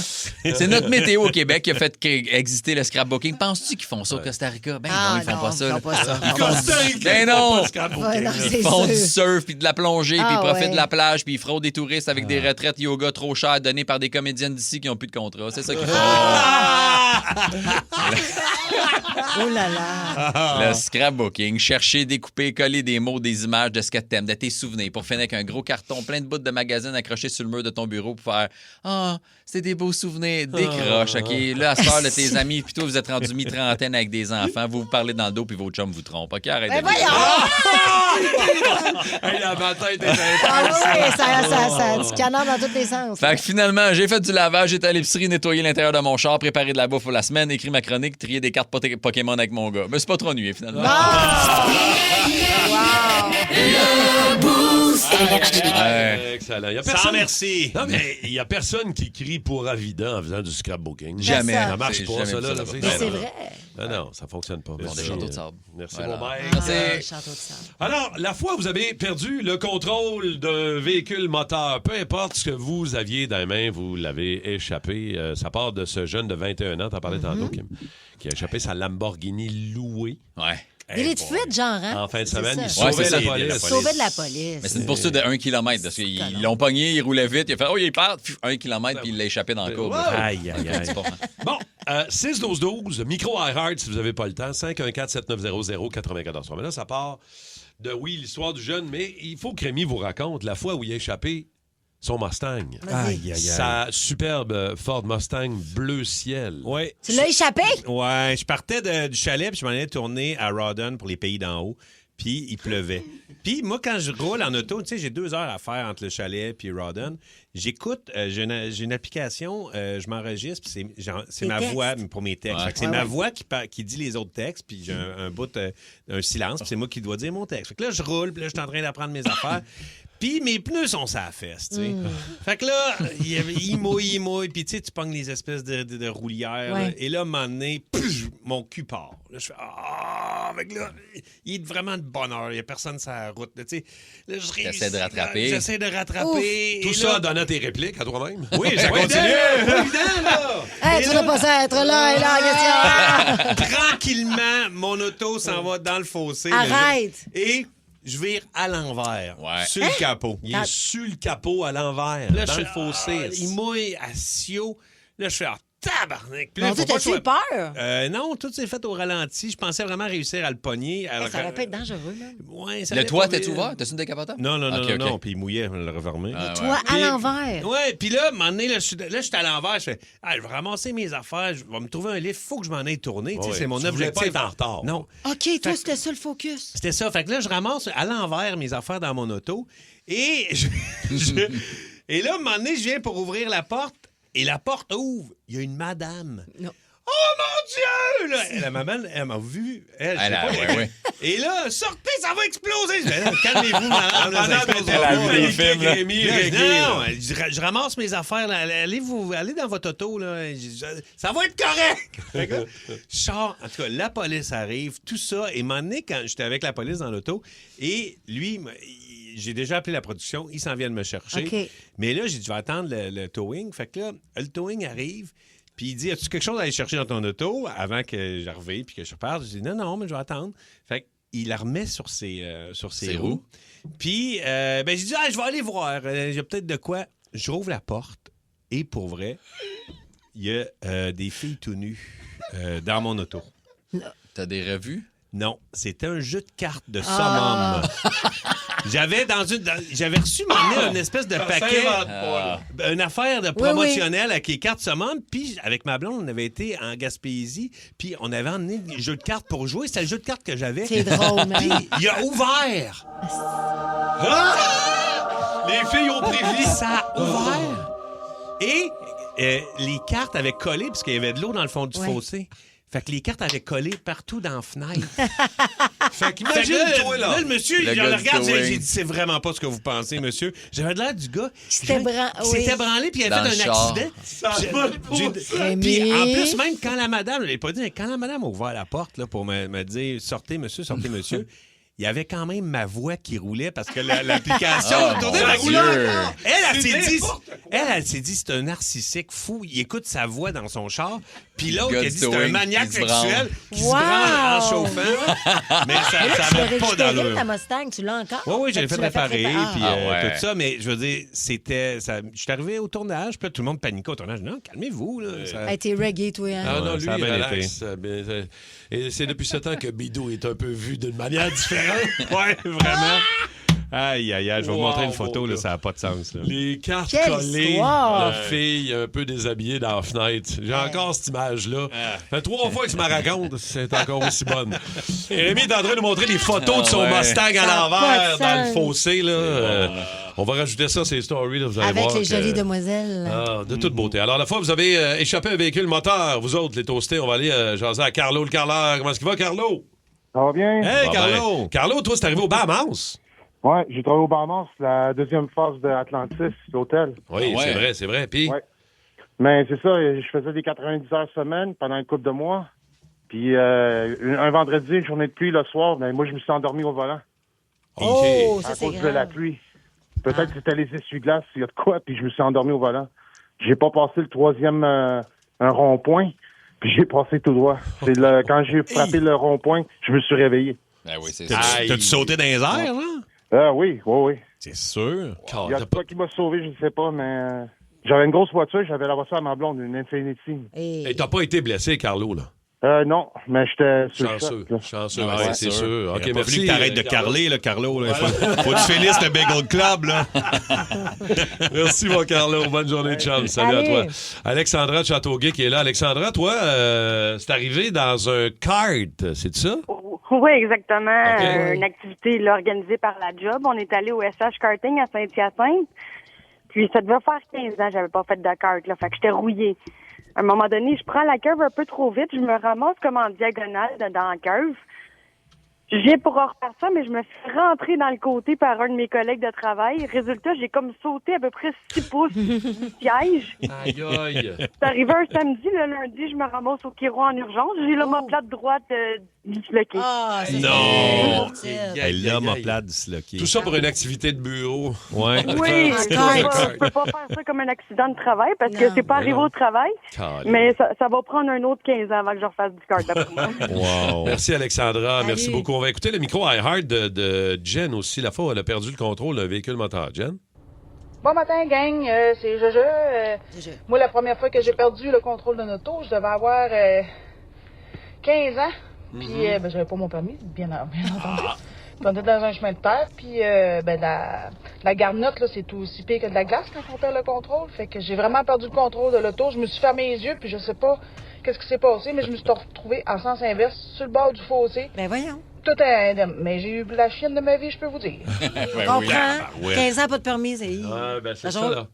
C'est notre météo au Québec qui a fait exister le scrapbooking. Penses-tu qu'ils font ça au Costa Rica? Ben non, ils font pas ça. Ils là. font pas ça. Ben non! Ouais, non, c'est Ils font sûr. du surf puis de la plongée puis Ah, ils profitent ouais. de la plage puis ils fraudent des touristes avec des retraites yoga trop chères données par des comédiennes d'ici qui n'ont plus de contrat. C'est ça qu'ils font. Oh là là. Le scrapbooking, chercher, découper, coller des mots, des images de ce que t'aimes, de tes souvenirs, pour finir avec un gros carton plein de bouts de magazines accrochés sur le mur de ton bureau pour faire « Ah, c'est des beaux souvenirs, décroche, OK? » Là, à ce soir, tes amis, puis toi, vous êtes rendus mi-trentaine avec des enfants, vous vous parlez dans le dos, puis vos chums vous trompent. OK, arrête de dire Hey, la bataille était Ah oui, ça a du canard dans tous les sens. Fait que finalement, j'ai fait du lavage, j'étais à l'épicerie, nettoyer l'intérieur de mon char, préparer de la bouffe pour la semaine, écrit ma chronique, trier des cartes Pokémon avec mon gars. Mais c'est pas trop ennuyé, finalement. Excellent. Y a Sans merci. Non, mais il n'y a personne qui crie pour Avida en faisant du scrapbooking. Jamais. Ça marche C'est pas, jamais ça. Là, ça, Mais c'est vrai. Non, ça fonctionne pas. Bon, des châteaux de sable. Merci, Voilà. mon maître. Merci. Château de sable. Alors, la fois où vous avez perdu le contrôle d'un véhicule moteur, peu importe ce que vous aviez dans les mains, vous l'avez échappé. Ça part de ce jeune de 21 ans, t'en parlais tantôt, Kim, qui a échappé sa Lamborghini louée. Ouais. Délit de fuite, genre, hein? En fin de C'est semaine, ça. il sauvait la police. Sauvait de la police. Mais c'est une poursuite de 1 km. Parce qu'ils l'ont pogné, il roulait vite, il a fait « Oh, il part! » 1 km, puis il l'a échappé dans le courbe. Aïe, aïe, aïe. Bon, 6-12-12, micro iHeart si vous n'avez pas le temps, 514-7900-943. Mais là, ça part de, oui, l'histoire du jeune, mais il faut que Rémi vous raconte la fois où il a échappé son Mustang. Aïe, aïe, aïe. Sa superbe Ford Mustang bleu ciel. Ouais. Tu l'as échappé? Ouais, je partais du chalet, puis je m'en allais tourner à Rawdon pour les pays d'en haut, puis il pleuvait. Puis moi, quand je roule en auto, tu sais, j'ai 2 heures à faire entre le chalet puis Rawdon. J'écoute, j'ai une application, je m'enregistre, puis c'est ma textes. voix pour mes textes. Ouais. Fait que c'est ma voix qui dit les autres textes, puis j'ai un bout, un silence, puis c'est moi qui dois dire mon texte. Fait que là, je roule, puis là, je suis en train d'apprendre mes affaires. Puis mes pneus sont sur la fesse, tu sais. Fait que là, il mouille. Puis tu sais, tu pognes les espèces de roulières. Ouais. Là, et là, à un moment donné, mon cul part. Là, je fais Fait que là, il est vraiment de bonne heure. Il n'y a personne sur la route. Tu sais. Là, je réussis. T'essaies de rattraper. J'essaie de rattraper. Tout Et ça là, en donnant tes répliques à toi-même? Oui, ça continue. Pas évident, là. Hey, tu dois pas être là et là, question. Tranquillement, mon auto s'en va dans le fossé. Arrête. Et je vire à l'envers. Ouais. Sur le capot. Il est sur le capot à l'envers, Là, dans je le fais, fossé. il mouille à Sio. Là, je fais tabarnak. Puis là, Mon faut Dieu, pas t'as-tu eu peur? non, tout s'est fait au ralenti. Je pensais vraiment réussir à le pogner. Ça aurait pu être dangereux, même. Ouais, ça Le allait toit, pas t'es-tu vite. ouvert? T'as-tu une décapotable? Non. Ok. Puis il mouillait, je le refermais. Ah, Toi, à Puis- l'envers. Ouais, puis là, à un moment donné, là, je suis à l'envers. Je fais, je vais ramasser mes affaires, je vais me trouver un livre, il faut que je m'en aille tourner. Tu sais, Ouais, c'est mon tu voulais objectif. pas être en retard. Non. OK, toi, c'était ça le focus. C'était ça. Fait que là, je ramasse à l'envers mes affaires dans mon auto. Et et là, à un moment donné, je viens pour ouvrir la porte. Et la porte ouvre. Il y a une madame. Non. Oh mon Dieu! Là, et la maman, elle m'a vu. Elle, je sais pas. ouais. Et là, sortez, ça va exploser. Je dis, calmez-vous, madame. là, ça explose Elle pas. a vu les films, là. Non, je ramasse mes affaires. Là. Allez dans votre auto. Là. Ça va être correct. Fait que là, je sors. En tout cas, la police arrive, tout ça. Et un moment donné, quand j'étais avec la police dans l'auto, et lui, j'ai déjà appelé la production. Ils s'en viennent me chercher. OK. Mais là, j'ai dit, je vais attendre le towing. Fait que là, le towing arrive. Puis il dit, as-tu quelque chose à aller chercher dans ton auto avant que j'arrive puis que je reparte? Je dis, non, mais je vais attendre. Fait qu'il la remet sur ses roues. Puis, j'ai dit, je vais aller voir. J'ai peut-être de quoi. Je rouvre la porte. Et pour vrai, il y a des filles tout nues dans mon auto. T'as des revues? Non, c'était un jeu de cartes de summum. J'avais reçu une espèce de paquet, une affaire de promotionnelle avec les cartes summum, puis avec ma blonde, on avait été en Gaspésie, puis on avait emmené des jeux de cartes pour jouer. C'était le jeu de cartes que j'avais. C'est drôle, Puis man. il a ouvert. Les filles ont prévu. Ça a ouvert. Et les cartes avaient collé, parce qu'il y avait de l'eau dans le fond du fossé. Fait que les cartes avaient collé partout dans la fenêtre. Fait qu'imagine, toi, là, le monsieur, Le je gars le du regarde, towing. j'ai dit, c'est vraiment pas ce que vous pensez, monsieur. J'avais l'air du gars qui s'était branlé, puis il Dans avait le fait un char. accident. Puis en plus, même quand la madame, je l'ai pas dit, quand la madame a ouvert la porte là, pour me dire, sortez, monsieur, il y avait quand même ma voix qui roulait parce que l'application tournait mon la Dieu. roulante. Elle s'est dit, c'est un narcissique fou. Il écoute sa voix dans son char. Puis l'autre, il a dit, c'est un maniaque sexuel qui se branle en chauffant. Mais ça Tu l'as n'avait pas récupéré, d'allure. ta Mustang, tu l'as encore? Oui, j'ai fait réparer, puis ouais. tout ça, mais je veux dire, je suis arrivé au tournage, puis là, tout le monde paniquait au tournage. Non, calmez-vous, là. Ça... Hey, t'es reggae, toi, hein? Ah non, lui, ça a bien relax. Et c'est depuis ce temps que Bidou est un peu vu d'une manière différente. Ouais, vraiment. Aïe, aïe, aïe, je vais vous montrer une photo, là, gars. ça n'a pas de sens. Là. Les cartes Quelle collées histoire! de filles un peu déshabillées dans la fenêtre. J'ai encore cette image-là. Ça fait 3 fois que tu me racontes, c'est encore aussi bonne. Et Rémi est en train de nous montrer des photos de son Mustang à Ça a pas l'envers de dans le sens. fossé. Là. On va rajouter ça, ces stories. Là, vous allez Avec voir les que- jolies demoiselles. De toute beauté. Alors, la fois, vous avez échappé un véhicule moteur. Vous autres, les toastés, on va aller jaser à Carlo le Carleur. Comment est-ce qu'il va, Carlo? Ça va bien? Hey, Ah, Carlo! ben, Carlo, toi, c'est arrivé au Bahamas. Ouais, j'ai travaillé au Bahamas, la deuxième phase de Atlantis, l'hôtel. Oui, Ouais. c'est vrai. Puis, Ouais. Mais c'est ça, je faisais des 90 heures semaine pendant une couple de mois. Puis un vendredi, une journée de pluie le soir, ben, moi, je me suis endormi au volant Oh, à ça, c'est cause de la grave. pluie. Peut-être que c'était les essuie-glaces, il y a de quoi, puis je me suis endormi au volant. J'ai pas passé le troisième un rond-point, puis j'ai passé tout droit. Quand j'ai frappé le rond-point, je me suis réveillé. Ben oui, c'est ça. T'as-tu sauté dans les airs, là? Oui. C'est sûr. Il y a quoi qui m'a sauvé, je ne sais pas, mais j'avais une grosse voiture, j'avais la voiture à ma blonde, une Infinity. et t'as pas été blessé, Carlo, là? Non, mais j'étais sur le Chanceux. choc, là. Chanceux, Ah, ouais, c'est c'est sûr. sûr. OK, OK, il a pas merci. fallu que t'arrêtes de Carlo. carler, là, Carlo. Là. Faut que tu finisses le Bagel Club, là. Merci, mon Carlo. Bonne journée de chum. Salut à toi. Alexandra de Châteauguay qui est là. Alexandra, toi, c'est arrivé dans un kart, c'est ça? Oui, exactement. Ok. Une activité là, organisée par la job. On est allé au SH Karting à Saint-Hyacinthe. Puis ça devait faire 15 ans que j'avais pas fait de kart. Là, fait que j'étais rouillée. À un moment donné, je prends la curve un peu trop vite. Je me ramasse comme en diagonale dans la curve. J'ai pour repartir, mais je me suis rentrée dans le côté par un de mes collègues de travail. Résultat, j'ai comme sauté à peu près 6 pouces du siège. Aïe, aïe. C'est arrivé un samedi, le lundi, je me ramasse au Kiro en urgence. J'ai l'omoplate droite disloquée. Ah, ça, Non! c'est Hey, l'homme a plat disloqué. Tout ça pour une activité de bureau. Ouais. Oui, Un je kart. peux pas faire ça comme un accident de travail parce que Non. c'est pas arrivé au travail. Calme. Mais ça va prendre un autre 15 ans avant que je refasse du kart d'après moi. Wow. Merci, Alexandra. Salut. Merci beaucoup. On va écouter le micro iHeart de Jen aussi. La fois où elle a perdu le contrôle d'un véhicule moteur. Jen? Bon matin, gang. C'est Jojo. Moi, la première fois que j'ai perdu le contrôle de notre auto, je devais avoir 15 ans. Puis, j'avais pas mon permis, bien entendu. Puis, on était dans un chemin de terre. Puis, la garnotte, là, c'est aussi pire que de la glace quand on perd le contrôle. Fait que j'ai vraiment perdu le contrôle de l'auto. Je me suis fermé les yeux, puis je sais pas qu'est-ce qui s'est passé, mais je me suis retrouvée en sens inverse, sur le bord du fossé. Ben voyons. Tout mais j'ai eu la chienne de ma vie, je peux vous dire. Je comprends. 15 ans, pas de permis, c'est... Ah, ben c'est Bonjour. ça, là.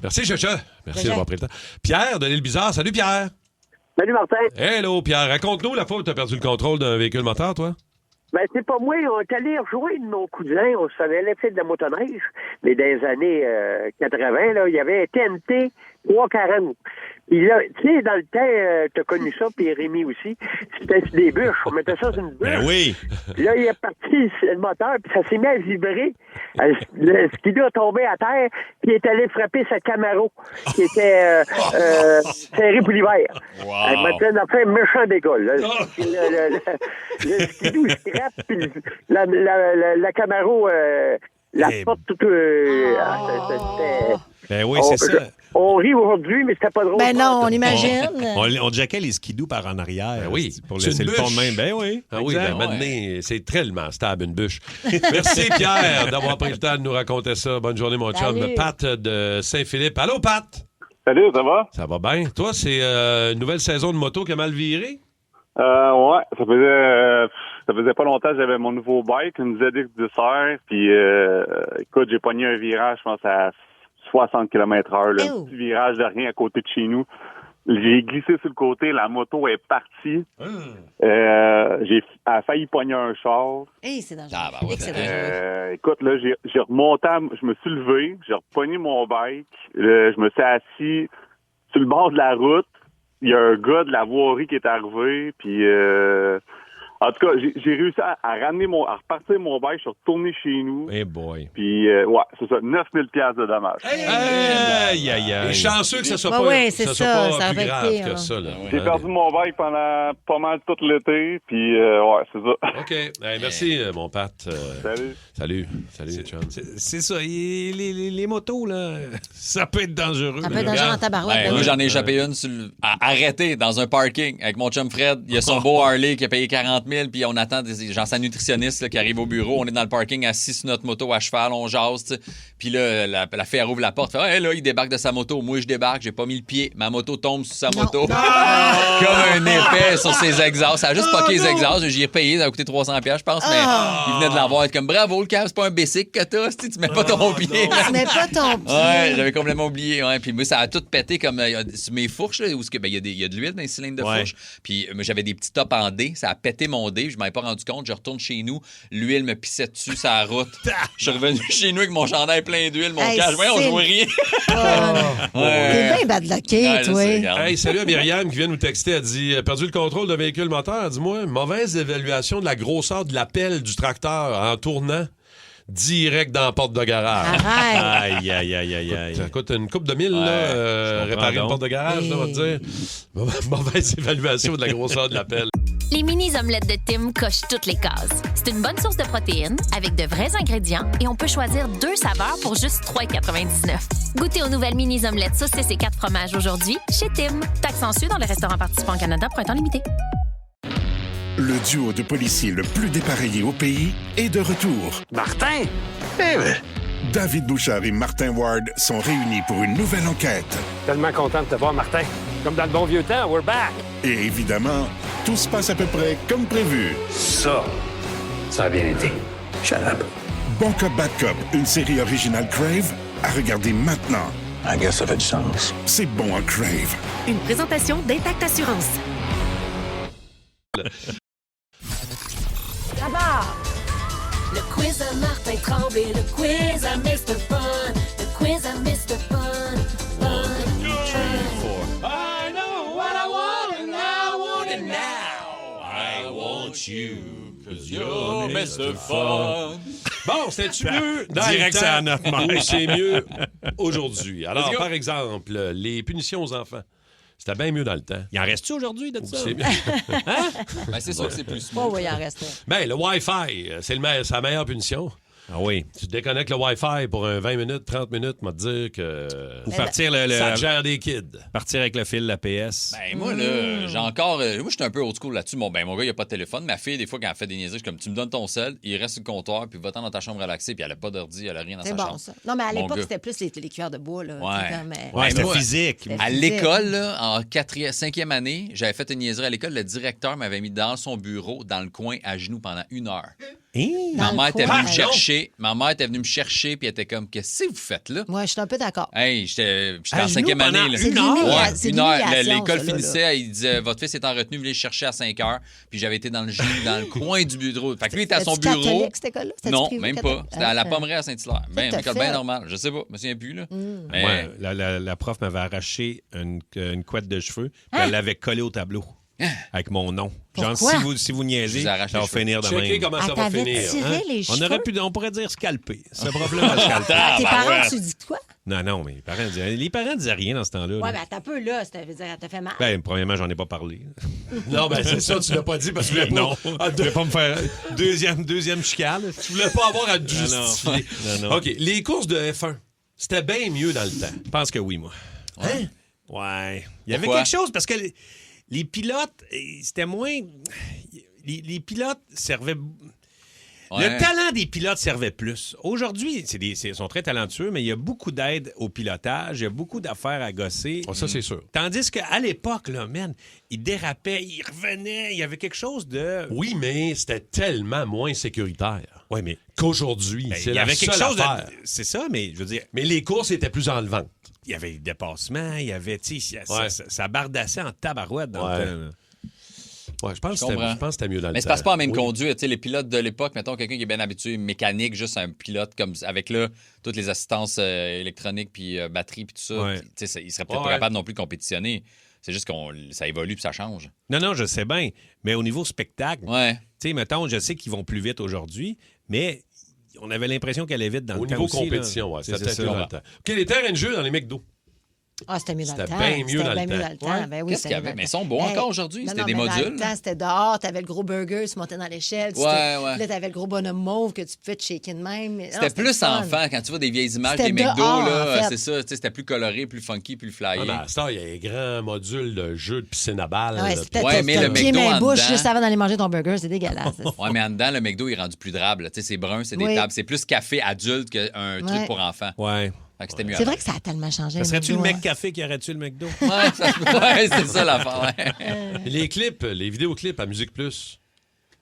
Merci, Chacha. Merci Chacha. d'avoir pris le temps. Pierre de l'île Bizarre. Salut, Pierre. Salut, Martin. Hello, Pierre. Raconte-nous la fois où tu as perdu le contrôle d'un véhicule moteur, toi. Ben, c'est pas moi. On est allé rejoindre mon cousin. On s'en allait faire de la motoneige. Mais dans les années 80, là, il y avait un TNT 340. Puis là, tu sais, dans le temps, t'as connu ça, puis Rémi aussi, c'était sur des bûches. On mettait ça sur une bûche. Ben oui. Puis là, il est parti le moteur, puis ça s'est mis à vibrer. Le skidoo a tombé à terre, puis il est allé frapper sa Camaro, qui était serré pour l'hiver. Wow. Maintenant, on a fait un méchant dégât. Là. Le skidoo se crappe, puis la Camaro, la porte toute... Ben oui, c'est ça. On rit aujourd'hui, mais c'était pas drôle. Ben non, on imagine. On jackait les skidoo par en arrière. Ben oui. Pour C'est laisser une le pont bûche. de même. Ben oui. Ah oui, exact. ben maintenant, c'est tellement stable, une bûche. Merci, Pierre, d'avoir pris le temps de nous raconter ça. Bonne journée, mon chum. Salut. Pat de Saint-Philippe. Allô, Pat? Salut, ça va? Ça va bien. Toi, c'est une nouvelle saison de moto qui a mal viré? Ouais, ça faisait pas longtemps que j'avais mon nouveau bike, une ZX10R, puis écoute, j'ai pogné un virage, je pense, à 60 km/h, là, un petit virage de rien à côté de chez nous. J'ai glissé sur le côté, la moto est partie. Elle a failli pogner un char. Hey, c'est dangereux. Hey, c'est dangereux. Écoute, là, j'ai remonté, je me suis levé, j'ai repogné mon bike, je me suis assis sur le bord de la route. Il y a un gars de la voirie qui est arrivé, puis En tout cas, j'ai réussi à repartir mon bike. Je suis retourné chez nous. Hey boy. Puis, c'est ça, 9000 $ de dommages. Aïe, aïe, aïe. Et chanceux que ça soit Ouais, pas, ouais, c'est ça soit ça, pas ça plus aurait grave été, que ça. Là. J'ai perdu mon bike pendant pas mal tout l'été. Puis, ouais, c'est ça. OK. Hey, merci, mon Pat. Salut. Salut, John. C'est ça. Les motos, là, ça peut être dangereux. Ça peut être dangereux en tabarouette. Moi, j'en ai échappé une arrêtée dans un parking avec mon chum Fred. Il a son beau Harley qui a payé 40 000, puis on attend sa nutritionniste là, qui arrive au bureau. On est dans le parking assis sur notre moto à cheval, on jase, t'sais. Puis là, la fille, elle rouvre la porte. Fait, là, il débarque de sa moto. Moi, je débarque, j'ai pas mis le pied. Ma moto tombe sur sa moto. Comme un épais sur ses exhausts. Ça a juste poqué les exhausts. J'y ai payé, ça a coûté 300$, je pense, mais il venait de l'avoir. Être comme, bravo, le câble, c'est pas un bicycle que t'as. Tu mets pas ton pied. Tu mets pas ton pied. Ouais, j'avais complètement oublié. Ouais. Puis moi, ça a tout pété comme sur mes fourches, là, où il y a de l'huile dans les cylindres de fourche. Puis j'avais des petits tops en D. Ça a pété mon D. Je m'en avais pas rendu compte. Je retourne chez nous. L'huile me pissait dessus sur la route. Je suis revenu chez nous avec mon chandail plein d'huile, mon casque. Ouais, on jouait rien. T'es bien bad lucké, toi. Hey, salut à Myriam qui vient nous texter. Elle dit perdu le contrôle d'un véhicule moteur. Dis-moi, mauvaise évaluation de la grosseur de la pelle du tracteur en tournant. Direct dans la porte de garage. Aïe. Ça coûte une couple de mille, réparer une porte de garage, là, on va te dire. Mauvaise évaluation de la grosseur de la pelle. Les mini-omelettes de Tim cochent toutes les cases. C'est une bonne source de protéines, avec de vrais ingrédients, et on peut choisir 2 saveurs pour juste 3,99. Goûtez aux nouvelles mini-omelettes saucisses et 4 fromages aujourd'hui chez Tim. Taxe en su dans les restaurants participants au Canada, printemps limité. Le duo de policiers le plus dépareillé au pays est de retour. Martin! David Bouchard et Martin Ward sont réunis pour une nouvelle enquête. Tellement content de te voir, Martin. Comme dans le bon vieux temps, we're back! Et évidemment, tout se passe à peu près comme prévu. Ça a bien été. Shut up. Bon Cop, Bad Cop, une série originale Crave, à regarder maintenant. I guess ça fait du sens. C'est bon à Crave. Une présentation d'Intact Assurance. D'abord, le quiz à Martin Tremblay, le quiz à Mr. Fun, le quiz à Mr. Fun. I know what I want and I want it now. I want you, cause you're Mr. Fun. Bon, c'était-tu mieux dans Direct le ça à temps notre mère. ou c'est mieux aujourd'hui? Alors, Let's go. par exemple, les punitions aux enfants. C'était bien mieux dans le temps. Il en reste-tu aujourd'hui de ça? C'est mieux. Ben, c'est sûr que c'est plus bon, oui, il en reste. Ben, le Wi-Fi, c'est la meilleure punition. Ah oui. Tu déconnectes le Wi-Fi pour un 20 minutes, 30 minutes, m'a dire que Ou partir ça te gère des kids. Partir avec le fil, la PS. Ben, moi, là, j'ai encore. Moi, je suis un peu old school là-dessus. Mon gars, il a pas de téléphone. Ma fille, des fois, quand elle fait des niaiseries, je suis comme, tu me donnes ton sel, il reste sur le comptoir, puis va-t'en dans ta chambre relaxée, puis elle a pas d'ordi, elle a rien dans C'est sa bon, chambre. ça. Non, mais à Mon l'époque, gars. c'était plus les cuillères de bois. Là. Ouais. C'était moi, physique. À l'école, là, en 5e année, j'avais fait une niaiserie à l'école. Le directeur m'avait mis dans son bureau, dans le coin, à genoux pendant 1 heure. Ma mère était venue me chercher. Ma mère était venue me chercher, puis elle était comme, qu'est-ce que vous faites là? Moi, je suis un peu d'accord. Hey, j'étais À en genoux 5e année. pendant Là. C'est de l'humiliation, Ouais, c'est de 1 heure. l'humiliation, L'école ça, là. finissait, il disait, votre fils est en retenue, venez le chercher à 5 heures. Puis j'avais été dans le coin du bureau. Fait que lui, il était à son C'était-tu bureau. catholique, cette école-là? C'était-tu Non, privé, même catholique? pas. C'était à la Pommeraie à Saint-Hilaire. Ben, t'as une école fait? bien normale. Je sais pas, je me souviens plus. Là. Mais... Ouais, la prof m'avait arraché une couette de cheveux, puis elle l'avait collée au tableau. Avec mon nom. Genre, Pourquoi? si vous niaisez, Je vous arrache ça va les cheveux. finir de Checkez même. comment ça va t'avait finir. tiré les cheveux? On pourrait dire scalper. Ce prof-là m'a scalpé. Tes parents, tu dis quoi? Non, mais les parents disaient rien dans ce temps-là. Ouais, là. mais t'as peu là, ça veut dire, elle t'a fait mal. Ben, premièrement, j'en ai pas parlé. Non, ben c'est ça, tu l'as pas dit parce que tu voulais Non, je voulais pas me faire deuxième chicane. Tu voulais pas avoir à te justifier. Non. OK, les courses de F1, c'était bien mieux dans le temps. Je pense que oui, moi. Hein? Ouais. Il y avait Pourquoi? quelque chose parce que les pilotes, c'était moins. Les pilotes servaient. Ouais. Le talent des pilotes servait plus. Aujourd'hui, ils sont très talentueux, mais il y a beaucoup d'aide au pilotage, il y a beaucoup d'affaires à gosser. Oh, ça, c'est sûr. Tandis qu'à l'époque, là, man, ils dérapaient, ils revenaient, il y avait quelque chose de. Oui, mais c'était tellement moins sécuritaire Oui, mais. qu'aujourd'hui. Ben, C'est il y la avait quelque seule chose affaire. C'est ça, mais je veux dire. Mais les courses étaient plus enlevantes. Il y avait des dépassements, il y avait, tu sais, Ouais. ça bardassait en tabarouette dans le temps. là. Ouais, je pense Je comprends. que c'était mieux dans le temps. Mais c'est pas la même Oui. conduite. Tu sais, les pilotes de l'époque, mettons quelqu'un qui est bien habitué, mécanique, juste un pilote comme avec là, toutes les assistances électroniques, puis batterie, puis tout ça, Ouais. tu sais, il serait peut-être Ouais. pas capable non plus de compétitionner. C'est juste qu'on ça évolue puis ça change. Non, je sais bien. Mais au niveau spectacle, tu sais, mettons, je sais qu'ils vont plus vite aujourd'hui, mais on avait l'impression qu'elle allait vite dans le temps Au niveau aussi, compétition, là. c'était peut-être plus dans le temps. OK, les terrains de jeu dans les McDo. Ah, c'était mieux dans le temps. C'était bien mieux dans le temps. Ouais. Ben oui, Qu'est-ce qu'il y avait? Mais ils sont bons encore aujourd'hui. C'était des Dans modules. le temps, c'était dehors. T'avais le gros burger, tu montais dans l'échelle. Puis là, t'avais le gros bonhomme mauve que tu pouvais te shaker de même. C'était plus enfant. Quand tu vois des vieilles images des McDo, là, c'est ça. C'était plus coloré, plus funky, plus flyé. Ah, mais à ce temps, il y a un grand module de jeu de piscine à balles. Ouais, c'était mais le pied, McDo main, en bouche dedans... juste avant d'aller manger ton burger. C'est dégueulasse. Ouais, mais en dedans, le McDo est rendu plus drable. Tu sais, c'est brun, c'est des tables. C'est plus café adulte qu'un truc pour enfants. Ouais. C'est vrai que ça a tellement changé. Ça serait-tu le McCafé qui aurait-tu le McDo? Ouais, c'est ça l'affaire. Les clips, les vidéoclips à Musique Plus.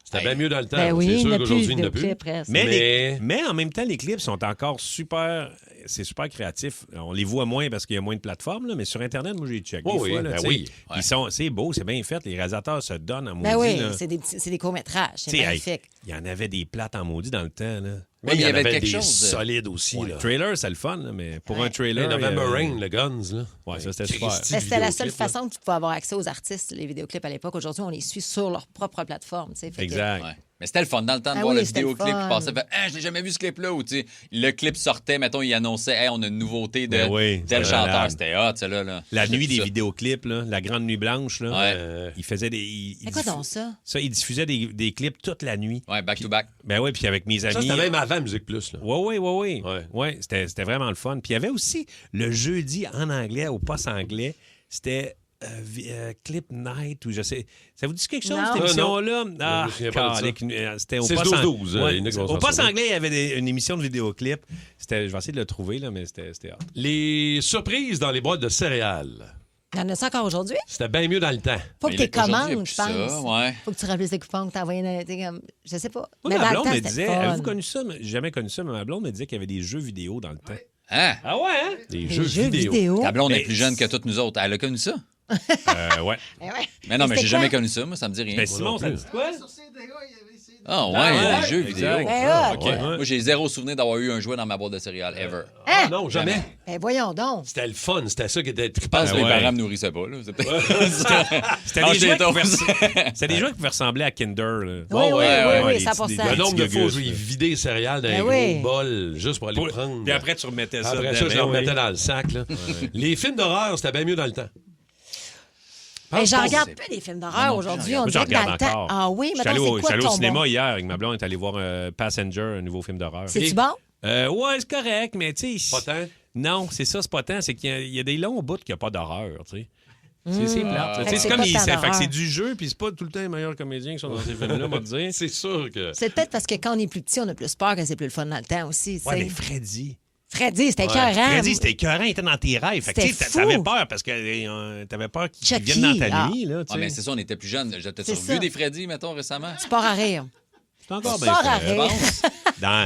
C'était bien mieux dans le temps. Ben oui, c'est sûr il qu'aujourd'hui, n'y il n'y en a plus. Mais en même temps, les clips sont encore super... C'est super créatif. On les voit moins parce qu'il y a moins de plateformes, là, mais sur Internet, moi, j'ai checké des fois. Là, Ils sont, c'est beau, c'est bien fait. Les réalisateurs se donnent en maudit. Ben oui, là. c'est des courts-métrages. C'est magnifique. Il y en avait des plates en maudit dans le temps. Là. Oui, il y avait quelque des chose. solides aussi. Ouais, là. Trailer, c'est le fun, là, mais pour un trailer... November Rain, le Guns. Là. Ouais, ça, c'était super. C'était la seule façon que tu pouvais avoir accès aux artistes, les vidéoclips à l'époque. Aujourd'hui, on les suit sur leur propre plateforme. Exact. Ouais. Mais c'était le fun dans le temps de voir le vidéoclip. Je pensais, je n'ai jamais vu ce clip-là. Ou le clip sortait, mettons, il annonçait, on a une nouveauté de tel chanteur. C'était hot, celle-là. Là. La nuit des vidéoclips, là, la grande nuit blanche, là, il faisait des. C'est quoi donc ça? Ça, il diffusait des clips toute la nuit. Ouais, back-to-back. Ben oui, puis avec mes amis. Ça, c'était même avant Musique Plus. Oui. Ouais, c'était vraiment le fun. Puis il y avait aussi le jeudi en anglais, au poste anglais, c'était. Clip Night ou je sais. Ça vous dit quelque chose, cette émission-là? Ah, c'était au poste 12-12. Au poste anglais, il y avait une émission de vidéoclip. Je vais essayer de le trouver, là, mais c'était hot. Les surprises dans les boîtes de céréales. Il y en a ça encore aujourd'hui? C'était bien mieux dans le temps. Faut que tu les commandes, je pense. Ouais. Faut que tu remplisses des coupons, que tu envoies comme. Je sais pas. Moi, mais ma dans blonde le temps, me disait, c'était fun. avez-vous connu ça? J'ai jamais connu ça, mais ma blonde me disait qu'il y avait des jeux vidéo dans le temps. Hein? Ah ouais, hein? Des jeux vidéo. Ta blonde est plus jeune que toutes nous autres. Elle a connu ça? Ouais. Mais non, mais j'ai jamais connu ça. Moi, ça me dit rien. Ben, Simon, ça dit quoi? Ah ouais, les jeux vidéo. OK. Moi, j'ai zéro souvenir d'avoir eu un jouet dans ma boîte de céréales, ever. Ah non, jamais. Ben voyons donc. C'était le fun. C'était ça qui était Je pense que les parents me nourrissaient pas. Là. C'était des jouets qui pouvaient ressembler à Kinder. Oui, 100%. Le nombre de fois où j'ai vidé les céréales dans un gros bol juste pour aller prendre. Puis après, tu remettais ça. Après ça, je le remettais dans le sac. Là. Les films d'horreur, c'était bien mieux dans le temps. J'en regarde pas les films d'horreur aujourd'hui. On dirait que dans le temps. Ah oui, mais c'est quoi Je suis allé au ton cinéma bon? hier avec ma blonde. On est allé voir Passenger, un nouveau film d'horreur. C'est-tu bon? Ouais, c'est correct, mais tu sais. Pas tant? Non, c'est ça, c'est pas tant. C'est qu'il y a des longs bouts qu'il n'y a pas d'horreur, tu sais. C'est plate. C'est comme pas c'est du jeu, puis c'est pas tout le temps les meilleurs comédiens qui sont dans ces films-là, on va te dire. C'est sûr que. C'est peut-être parce que quand on est plus petit, on a plus peur que c'est plus le fun dans le temps aussi. Ouais, mais Freddy, c'était écœurant. Freddy, c'était écœurant, il était dans tes rêves. Fait que t'avais peur parce que t'avais peur qu'il vienne dans ta nuit. Là, mais c'est ça, on était plus jeunes. T'as vu des Freddy, mettons, récemment? Sport à rire. C'est encore bien fait. à rire.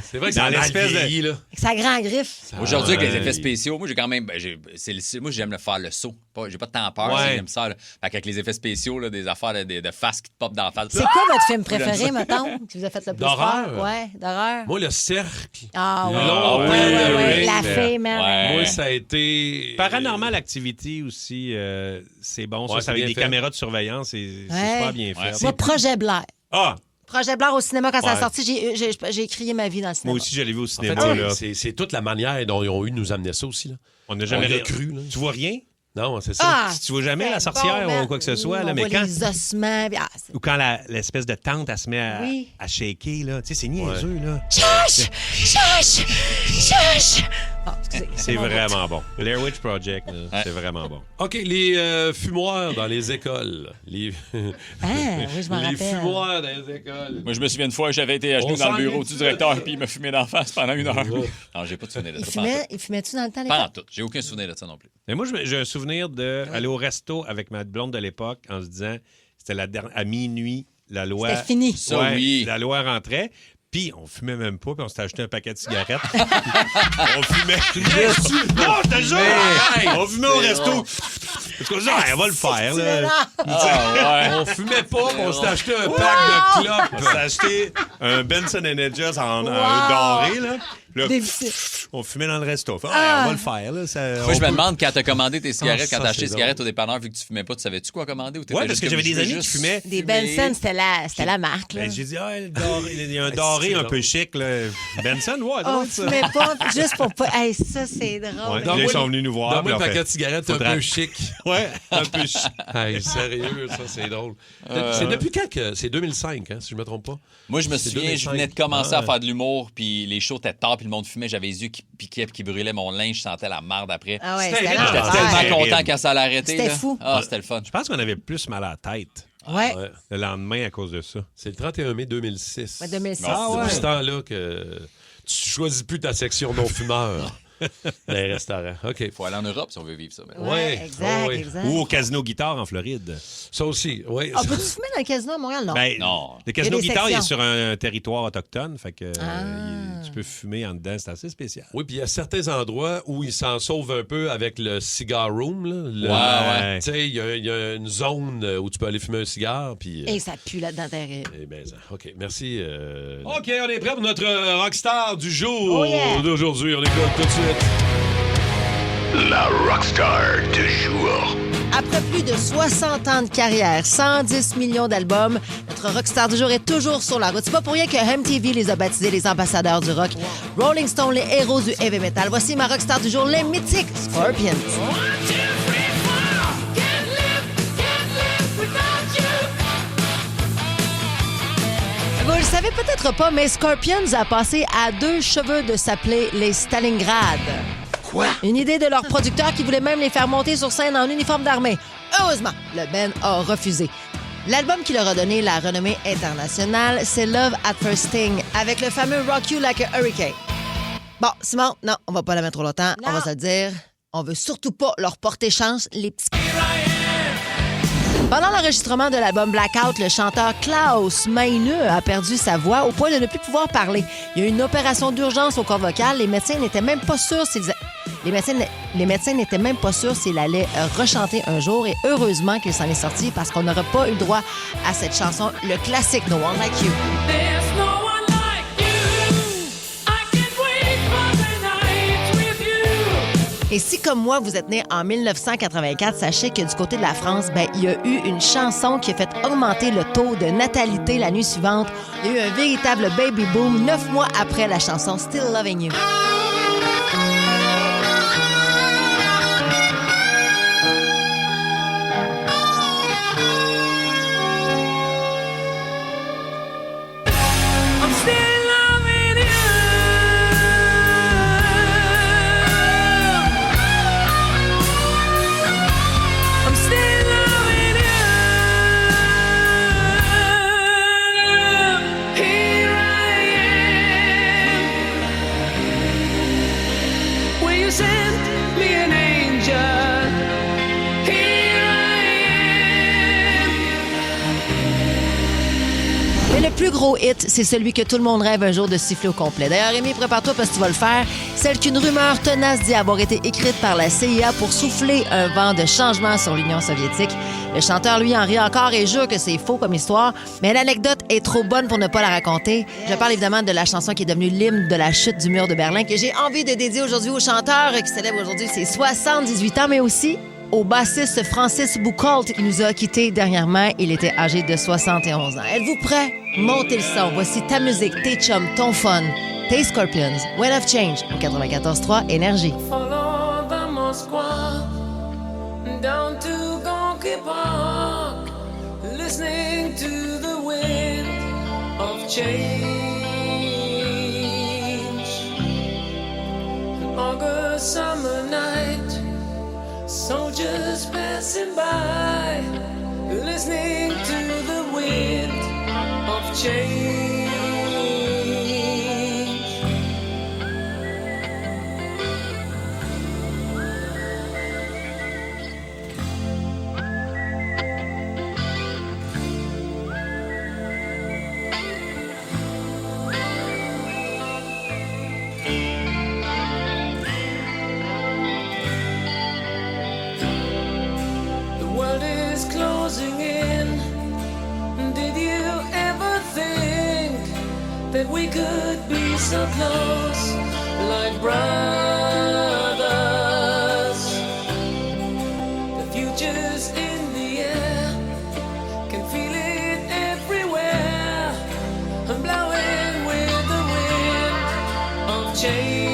C'est vrai que dans c'est l'espèce vieilli, là. Avec sa grande griffe. Aujourd'hui, avec les effets spéciaux, moi, j'ai quand même. Moi, j'aime le faire le saut. J'ai pas de temps peur, j'aime ça. Là. Fait qu'avec les effets spéciaux, là, des affaires de face qui te pop dans la face. C'est quoi votre film préféré, mettons, qui vous a fait le plus d'horreur? peur? Ouais, d'horreur. Moi, le cercle. Ah oui. La fée, man. Moi, ça a été. Paranormal Activity aussi, c'est bon. Ça, c'est avec des caméras de surveillance, c'est super bien fait. Moi, Projet Blair. Ah! Projet Blair au cinéma, quand ça a sorti, j'ai crié ma vie dans le cinéma. Moi aussi, je l'ai vu au cinéma. En fait, c'est toute la manière dont ils ont eu de nous amener ça aussi. Là. On n'a jamais cru. Là. Tu vois rien? Non, c'est ça. Ah, tu vois jamais la sorcière ou quoi que ce soit. On là, mais voit quand... les ossements. Ou quand l'espèce de tente, elle se met à shaker. Là. Tu sais, c'est niaiseux. Là. Chuch! Chuch! Chuch! C'est vraiment bon. Blair Witch Project, c'est vraiment bon. OK, les fumoirs dans les écoles. Oui, je m'en rappelle. Les fumoirs dans les écoles. Moi, je me souviens une fois, j'avais été à genoux dans le bureau du directeur, puis il m'a fumé d'en face pendant 1 heure. Non, j'ai pas de souvenir de ça. Il fumait-tu dans le temps? Pas en tout. J'ai aucun souvenir de ça non plus. Mais moi, j'ai un souvenir d'aller au resto avec ma blonde de l'époque en se disant, c'était à minuit, la loi... C'était fini. Ça, oui. La loi rentrait. Puis, on fumait même pas, puis on s'était acheté un paquet de cigarettes. On fumait. Non, je te jure! On fumait au resto. Parce qu'on se dit, on va le faire, là. On fumait pas, on s'était acheté un pack de clopes. On s'est acheté un Benson Hedges en doré, là. Là, on fumait dans le resto. On va le faire. Là, Moi, je me demande, quand tu as commandé tes cigarettes, quand tu as acheté des cigarettes au dépanneur, vu que tu fumais pas, tu savais-tu quoi commander? Oui, parce que j'avais des amis qui fumaient. Des Benson, c'était la marque. Là. Ben, j'ai dit, il y a un doré un peu chic. Là. Benson, on fumait pas, juste pour pas. Hey, ça, c'est drôle. Là, ils sont venus nous voir. Donne-moi un paquet de cigarettes un peu chic. Ouais, un peu chic. Hey, sérieux, ça, c'est drôle. C'est depuis quand que... C'est 2005, hein, si je me trompe pas. Moi, je me souviens, je venais de commencer à faire de l'humour, puis les shows étaient tard, puis le monde fumait, j'avais les yeux qui piquaient, puis qui brûlaient mon linge, je sentais la marde après. Ah ouais, j'étais tellement content quand ça allait arrêter. C'était fou. Ah, c'était le fun. Je pense qu'on avait plus mal à la tête. Ouais. Le lendemain à cause de ça. C'est le 31 mai 2006. Ouais, 2006. Depuis ce temps-là que tu choisis plus ta section non-fumeur. Dans les restaurants. OK. Il faut aller en Europe si on veut vivre ça. Ouais, exact. Ou au Casino Guitare en Floride. Ça aussi, oui. Ah, peux-tu fumer dans le casino à Montréal? Non. Non. Le Casino Guitare, il est sur un territoire autochtone. Fait que tu peux fumer en dedans. C'est assez spécial. Oui, puis il y a certains endroits où ils s'en sauvent un peu avec le cigar room. Là. Tu sais, il y a une zone où tu peux aller fumer un cigare. Puis, Et ça pue là-dedans derrière. Eh bien, OK. Merci. OK, on est prêt pour notre rockstar du jour d'aujourd'hui. On écoute tout de suite. La rockstar du jour. Après plus de 60 ans de carrière, 110 millions d'albums, notre rockstar du jour est toujours sur la route. C'est pas pour rien que MTV les a baptisés les ambassadeurs du rock. Rolling Stone, les héros du heavy metal. Voici ma rockstar du jour, les mythiques Scorpions. Vous le savez peut-être pas, mais Scorpions a passé à 2 cheveux de s'appeler les Stalingrad. Quoi? Une idée de leur producteur qui voulait même les faire monter sur scène en uniforme d'armée. Heureusement, le band a refusé. L'album qui leur a donné la renommée internationale, c'est Love at First Sting, avec le fameux Rock You Like a Hurricane. Bon, Simon, non, on va pas la mettre trop longtemps. On va se le dire. On veut surtout pas leur porter chance, les petits... Pendant l'enregistrement de l'album Blackout, le chanteur Klaus Meine a perdu sa voix au point de ne plus pouvoir parler. Il y a eu une opération d'urgence au corps vocal. Les médecins n'étaient même pas sûrs s'ils... Les médecins n'étaient même pas sûrs s'il allait rechanter un jour et heureusement qu'il s'en est sorti parce qu'on n'aurait pas eu le droit à cette chanson, le classique No One Like You. Et si, comme moi, vous êtes né en 1984, sachez que du côté de la France, il y a eu une chanson qui a fait augmenter le taux de natalité la nuit suivante. Il y a eu un véritable baby boom 9 mois après la chanson Still Loving You. Le plus gros hit, c'est celui que tout le monde rêve un jour de siffler au complet. D'ailleurs, Rémi, prépare-toi parce que tu vas le faire. Celle qu'une rumeur tenace dit avoir été écrite par la CIA pour souffler un vent de changement sur l'Union soviétique. Le chanteur, lui, en rit encore et jure que c'est faux comme histoire, mais l'anecdote est trop bonne pour ne pas la raconter. Je parle évidemment de la chanson qui est devenue l'hymne de la chute du mur de Berlin, que j'ai envie de dédier aujourd'hui au chanteur qui célèbre aujourd'hui ses 78 ans, mais aussi au bassiste Francis Buchholz qui nous a quittés dernièrement. Il était âgé de 71 ans. Êtes-vous prêts? Montez le son. Voici ta musique, tes chums, ton fun. Tes Scorpions. Wind of Change au 94.3 Énergie. Follow the Moskwa down to Gonky Park, listening to the wind of change. An August summer night, soldiers passing by, listening to the wind of change. The world is closing in. Did you ever think that we could be so close, like brothers. The future's in the air, can feel it everywhere. I'm blowing with the wind of change.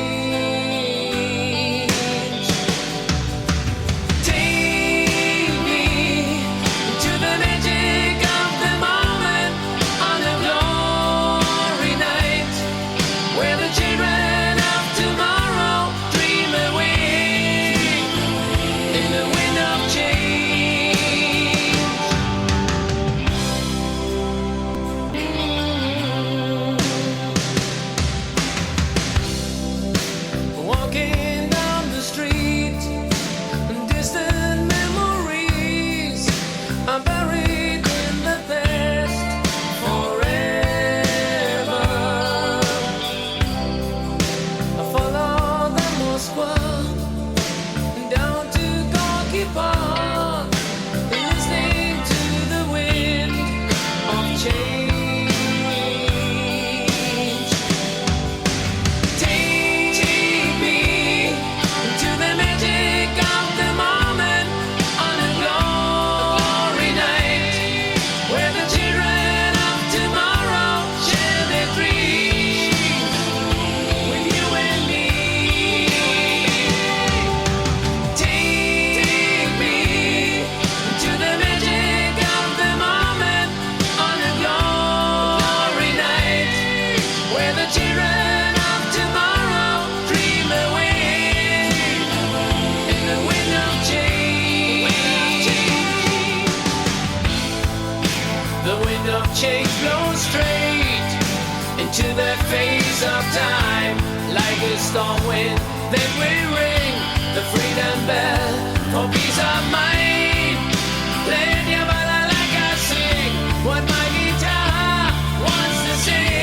To that phase of time, like a storm wind, then we ring the freedom bell for peace of mind. Playing your ballad like I sing, what my guitar wants to sing.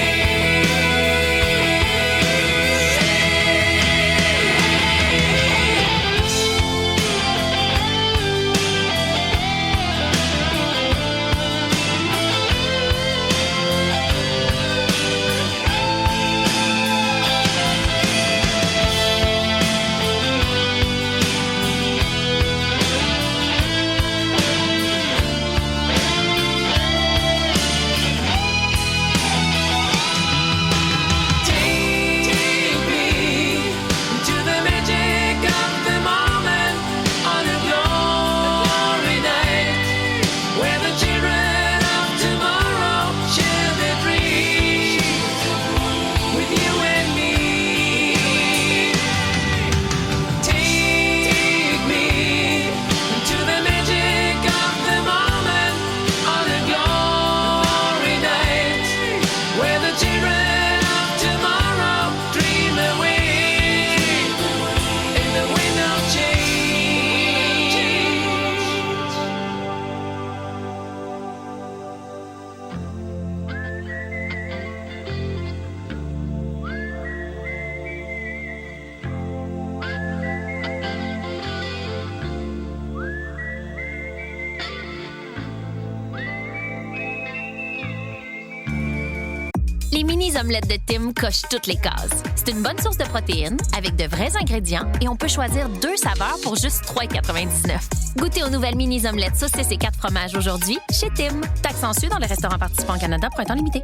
Les mini-omelettes de Tim cochent toutes les cases. C'est une bonne source de protéines, avec de vrais ingrédients, et on peut choisir 2 saveurs pour juste 3,99. Goûtez aux nouvelles mini-omelettes saucisses et 4 fromages aujourd'hui chez Tim. Taxe en su dans les restaurants participants au Canada pour un temps limité.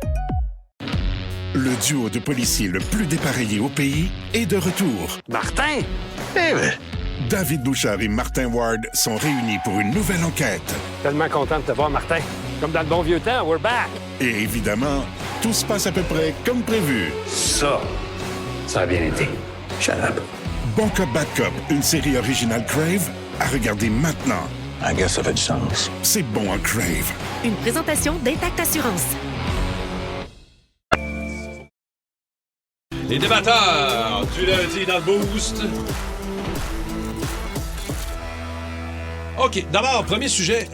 Le duo de policiers le plus dépareillé au pays est de retour. Martin? David Bouchard et Martin Ward sont réunis pour une nouvelle enquête. Tellement content de te voir, Martin. Comme dans le bon vieux temps, we're back. Et évidemment, tout se passe à peu près comme prévu. Ça a bien été. Shut up. Bon Cop, Bad Cop, une série originale Crave, à regarder maintenant. I guess ça fait du sens. C'est bon en Crave. Une présentation d'Intact Assurance. Les débatteurs du lundi dans le Boost. OK, d'abord, premier sujet.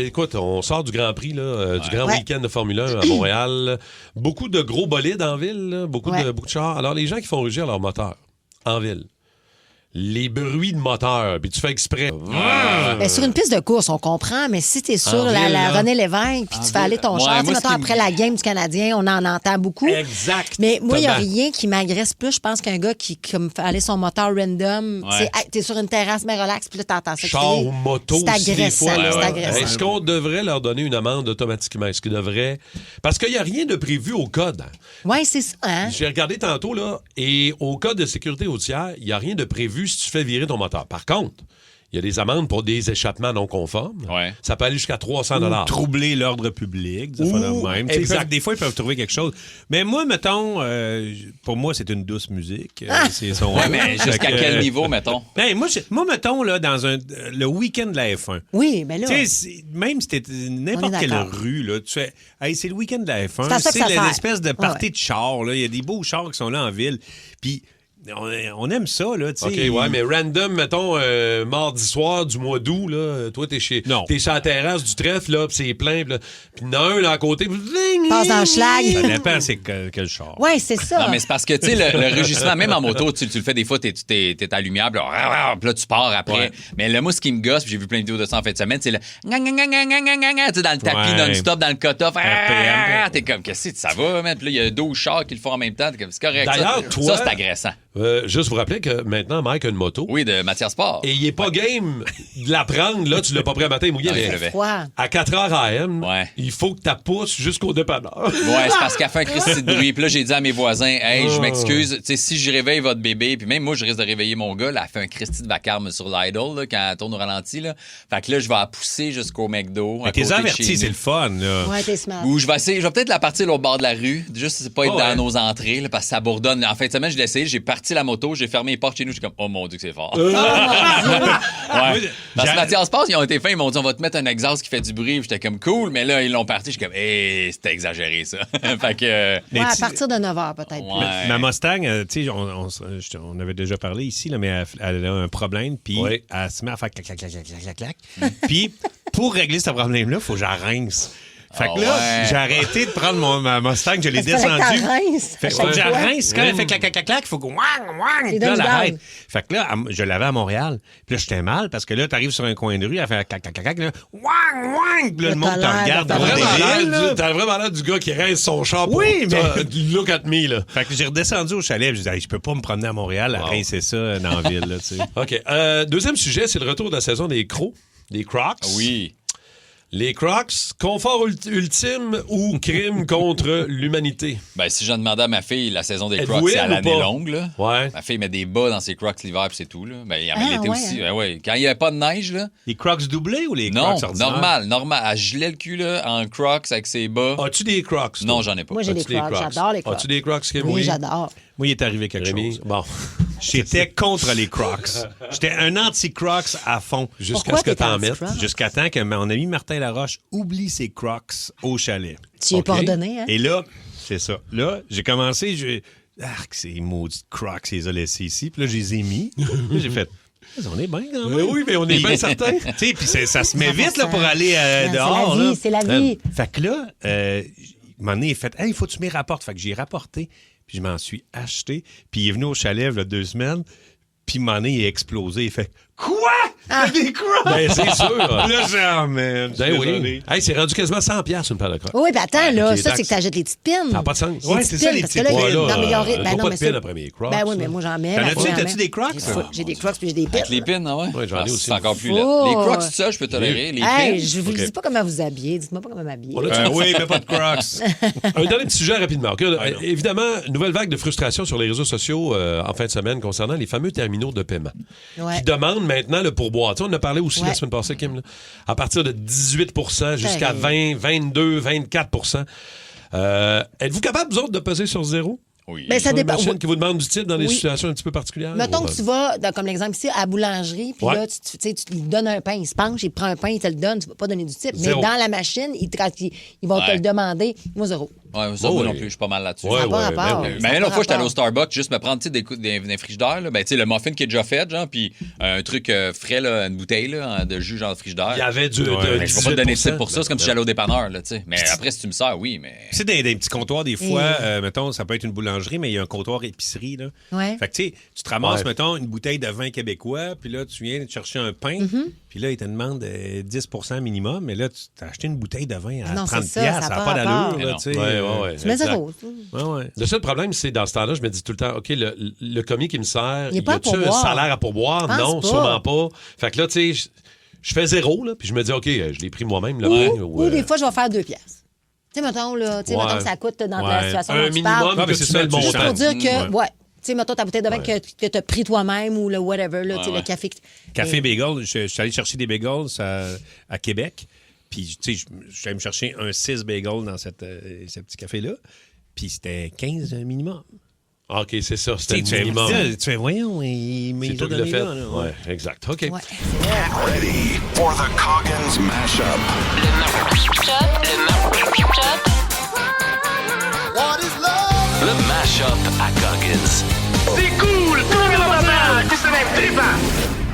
Écoute, on sort du Grand Prix, là, du grand week-end de Formule 1 à Montréal. Beaucoup de gros bolides en ville, là, beaucoup de chars. Alors, les gens qui font rugir leur moteur en ville. les bruits de moteur, puis tu fais exprès. Ben, sur une piste de course, on comprend, mais si tu es sur la René Lévesque puis tu fais aller ton char, tu sais, mettons, après la game du Canadien, on en entend beaucoup. Exact. Mais moi, il n'y a rien qui m'agresse plus, je pense, qu'un gars qui comme, fait aller son moteur random. Ouais. Tu es sur une terrasse, mais relax, puis là, t'entends ça. Char ou moto c'est aussi, des agressant. fois. C'est agressant. Est-ce qu'on devrait leur donner une amende automatiquement? Est-ce qu'ils devraient... Parce qu'il n'y a rien de prévu au code. Oui, c'est ça. Hein? J'ai regardé tantôt, là, et au code de sécurité routière, il n'y a rien de prévu si tu fais virer ton moteur. Par contre, il y a des amendes pour des échappements non conformes. Ouais. Ça peut aller jusqu'à 300 $. Troubler l'ordre public, des fois de même. Des fois, ils peuvent trouver quelque chose. Mais moi, mettons, pour moi, c'est une douce musique. Ouais, mais jusqu'à quel niveau, mettons? Ben, moi, mettons, là, dans le week-end de la F1. Oui, mais là... Même si c'était n'importe quelle rue, là, tu fais, hey, c'est le week-end de la F1. C'est l'espèce de party de chars. Là. Il y a des beaux chars qui sont là en ville. Puis... On aime ça, là, tu sais. OK, ouais, mais random, mettons, mardi soir du mois d'août, là, toi, t'es sur la terrasse du trèfle, là, pis c'est plein, pis il y en a un, là, à côté, passe dans le schlag. Ça dépend, c'est quel char. Oui, c'est ça. Non, mais c'est parce que, tu sais, le rugissement, même en moto, tu le fais des fois, t'es à la lumière, puis là, tu pars après. Ouais. Mais là, moi, ce qui me gosse, puis j'ai vu plein de vidéos de ça en fin de semaine, c'est le tu sais, dans le tapis non-stop, dans le cut-off. T'es comme, qu'est-ce que ça va, man? Puis là, il y a 12 chars qui le font en même temps. C'est correct. D'ailleurs, ça, c'est agressant. Juste vous rappeler que maintenant, Mike a une moto. Oui, de matière sport. Et il est pas game de la prendre. Là, tu l'as pas pris à matin et mouillé. C'est froid. À 4h AM, il faut que tu pousses jusqu'au dépanneur. Ouais, c'est parce qu'elle fait un Christy de bruit. Puis là, j'ai dit à mes voisins, hey, je m'excuse. Tu sais, si je réveille votre bébé, puis même moi, je risque de réveiller mon gars, là, elle fait un Christy de vacarme sur l'idle, là, quand elle tourne au ralenti. Là. Fait que là, je vais la pousser jusqu'au McDo. Mais t'es averti, c'est le fun, là. Ouais, t'es smart. Ou je vais peut-être la partir l'autre bord de la rue, juste pas être dans nos entrées, là, parce que ça bourdonne. En fin de semaine, je l'ai essayé, j'ai parti la moto, j'ai fermé les portes chez nous, je suis comme, oh mon Dieu, que c'est fort. Ouais. Parce que Mathias Passe, ils ont été fins, ils m'ont dit, on va te mettre un exhaust qui fait du bruit. J'étais comme, cool, mais là, ils l'ont parti, je suis comme, c'était exagéré, ça. Fait que. Ouais, à partir de 9h, peut-être. Ouais. Ma Mustang, tu sais, on avait déjà parlé ici, là, mais elle a un problème, puis elle se met à faire clac, clac, clac, clac, clac, clac. Puis, pour régler ce problème-là, il faut que j'en rince. Fait que là, j'ai arrêté de prendre ma Mustang, je l'ai descendu. Fait que je rince. Quand elle fait clac, clac, clac, clac, il faut que puis là, elle arrête. Fait que là, je l'avais à Montréal. Puis là, j'étais mal parce que là, t'arrives sur un coin de rue, elle fait clac, clac, clac, clac, là, puis là, le monde te regarde. T'as vraiment l'air du gars qui rince son char pour look at me, là. Fait que j'ai redescendu au chalet, je disais, je peux pas me promener à Montréal à rincer ça dans la ville, là, tu sais. OK. Deuxième sujet, c'est le retour de la saison des Crocs, des Crocs. Oui. Les Crocs, confort ultime ou crime contre l'humanité? Ben, si j'en demandais à ma fille, la saison des Crocs, c'est à l'année longue, là. Ouais. Ma fille met des bas dans ses Crocs l'hiver, puis c'est tout, là. Ben, il y en a l'été aussi. Hein? Ouais. Quand il n'y avait pas de neige, là. Les Crocs doublés ou les Crocs ordinaires? Normal. Elle gelait le cul, là, en Crocs avec ses bas. As-tu des Crocs? Toi? Non, j'en ai pas. Moi, j'ai des Crocs. J'adore les Crocs. As-tu des Crocs, Kim? Oui, j'adore. Moi, il est arrivé quelque chose. Bon. J'étais contre les Crocs. J'étais un anti-Crocs à fond. Jusqu'à ce que t'en mettes. Jusqu'à temps que mon ami Martin Laroche oublie ses Crocs au chalet. Tu y es pardonné, hein? Et là, c'est ça. Là, j'ai commencé, ces maudits Crocs, ils les a laissés ici. Puis là, je les ai mis. Là, j'ai fait... On est bien, quand même. Oui, mais on est bien certains. Tu sais, puis ça se met vite là, pour aller dehors. C'est la vie. Fait que là, un moment donné, il fait « Hey, il faut que tu m'y rapportes. » Fait que j'ai rapporté. Puis je m'en suis acheté. Puis il est venu au chalet, là, 2 semaines. Puis un moment donné, il a explosé. Il fait « Quoi? T'as des Crocs? » Ben, c'est sûr. Là, genre, man. Ben oui. Hey, c'est rendu quasiment 100$ une paire de Crocs. Oui, puis attends, là, ça, c'est que t'achètes les petites pins. Ça n'a pas de sens. Oui, c'est ça, les petites pins. pins. Non, mais il y aurait... pas de pins après mes Crocs. Ben oui, mais moi, j'en mets. T'as-tu des Crocs? J'ai des Crocs puis j'ai des pins. Avec les pins, ah ouais? Oui, j'en ai aussi. C'est encore plus là. Les Crocs, tout ça, je peux tolérer. Les pins. Hey, je vous dis pas comment vous habiller. Dites-moi pas comment m'habiller. Oui, mais pas de Crocs. Un dernier petit sujet rapidement. Évidemment, nouvelle vague de frustration sur les réseaux sociaux en fin de semaine concernant les fameux terminaux de paiement qui demandent maintenant le pourboire. Tu sais, on en a parlé aussi la semaine passée, Kim, là, à partir de 18 jusqu'à 20, 22, 24 êtes-vous capable, vous autres, de peser sur zéro? Oui. Ben, ça dépend. Une machine qui vous demande du type dans des situations un petit peu particulières? Mettons que tu vas, comme l'exemple ici, à la boulangerie, puis là, tu lui donnes un pain, il se penche, il prend un pain, il te le donne, tu ne vas pas donner du type. Mais dans la machine, ils vont te le demander. Moi, zéro. Ouais, ça, moi non plus, je suis pas mal là-dessus. Ouais, ouais, mais une autre fois, j'étais allé au Starbucks juste me prendre des frigidaires, là. Ben, tu sais, le muffin qui est déjà fait, genre, puis un truc frais, là, une bouteille là, de jus, genre, frigidaire. Il y avait du. Je vais pas te donner de titre pour ça, c'est comme si j'allais au dépanneur, là, tu sais. Mais après, si tu me sers, oui, mais. Tu sais, des petits comptoirs, des fois, mettons, ça peut être une boulangerie, mais il y a un comptoir épicerie, là. Ouais. Fait que, tu sais, tu te ramasses, mettons, une bouteille de vin québécois, puis là, tu viens de chercher un pain, puis là, ils te demandent 10 minimum, mais là, tu t'as acheté une bouteille de vin à 30$, ça n'a pas d'allure, là, tu sais. Tu mets zéro. Le seul problème, c'est dans ce temps-là, je me dis tout le temps, OK, le commis qui me sert, il a-tu un salaire à pourboire? Non, sûrement pas. Fait que là, tu sais, je fais zéro, là, puis je me dis, OK, je l'ai pris moi-même. Ou des fois, je vais faire 2 piastres. Tu sais, mettons, mettons que ça coûte dans la situation dont tu parles. Un minimum, c'est ça le montant. Juste pour dire que, tu sais, mettons ta bouteille de vin que tu as pris toi-même ou le whatever, là, le café. Café bagel, je suis allé chercher des bagels à Québec. Puis, tu sais, je suis allé me chercher un 6 bagel dans ce petit café-là. Puis, c'était 15 minimum. OK, c'est ça, c'était le minimum. Tu fais, voyons, mais c'est toi qui l'as fait. Oui, exact. OK. Get ready for the Coggins Mashup. Le Mashup à Coggins. C'est cool!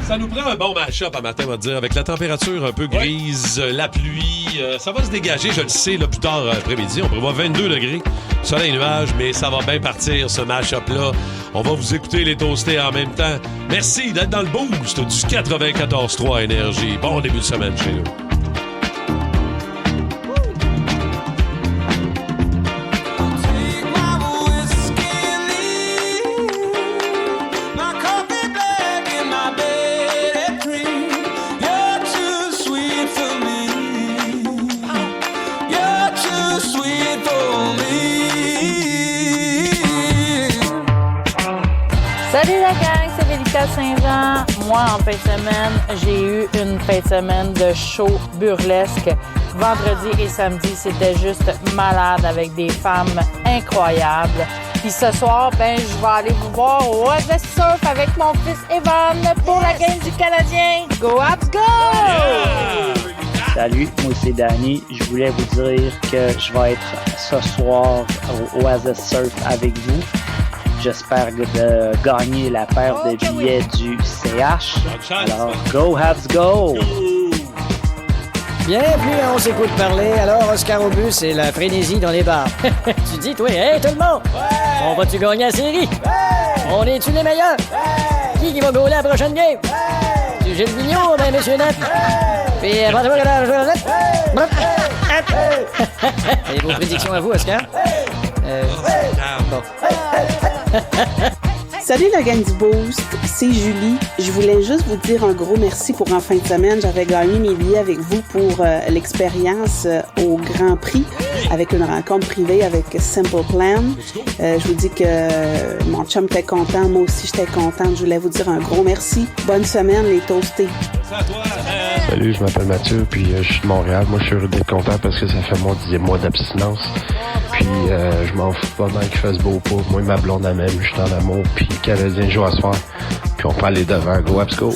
Ça nous prend un bon mash-up à matin, on va dire, avec la température un peu grise, la pluie. Ça va se dégager, je le sais, là, plus tard après-midi. On prévoit 22 degrés, soleil et nuages, mais ça va bien partir, ce mash-up-là. On va vous écouter les toastés en même temps. Merci d'être dans le boost du 94.3 Énergie. Bon début de semaine chez nous. Salut la gang, c'est Mélissa Saint-Jean. Moi, en fin de semaine, j'ai eu une fin de semaine de show burlesque. Vendredi et samedi, c'était juste malade avec des femmes incroyables. Puis ce soir, je vais aller vous voir au Oasis Surf avec mon fils Evan pour la game du Canadien. Go Habs, go! Yeah! Salut, moi c'est Danny. Je voulais vous dire que je vais être ce soir au Oasis Surf avec vous. J'espère de gagner la paire de billets du CH. Alors, go Habs, go! Bien, puis on s'écoute parler. Alors, Oscar Obus, c'est la frénésie dans les bars. Tu dis, toi, hey, tout le monde! Ouais! On va-tu gagner la série? Ouais! On est-tu les meilleurs? Ouais! Qui va gauler la prochaine game? Ouais! Tu Gilles Vigneault, ben, monsieur Net? Ouais! Puis, pensez-vous que la joueur Net? Et vos prédictions à vous, Oscar? Bon. Salut la gang du Boost, c'est Julie. Je voulais juste vous dire un gros merci pour en fin de semaine. J'avais gagné mes billets avec vous pour l'expérience au Grand Prix avec une rencontre privée avec Simple Plan. Je vous dis que mon chum était content, moi aussi j'étais contente. Je voulais vous dire un gros merci. Bonne semaine les toastés. Salut, je m'appelle Mathieu, puis je suis de Montréal. Moi, je suis heureux d'être content parce que ça fait mon 10e mois d'abstinence. Puis, je m'en fous pas mal qu'il fasse beau ou pas. Moi, ma blonde, elle m'aime, je suis en amour. Puis, le Canadien joue à soir. Puis, on prend les devants. Go, Habs, go!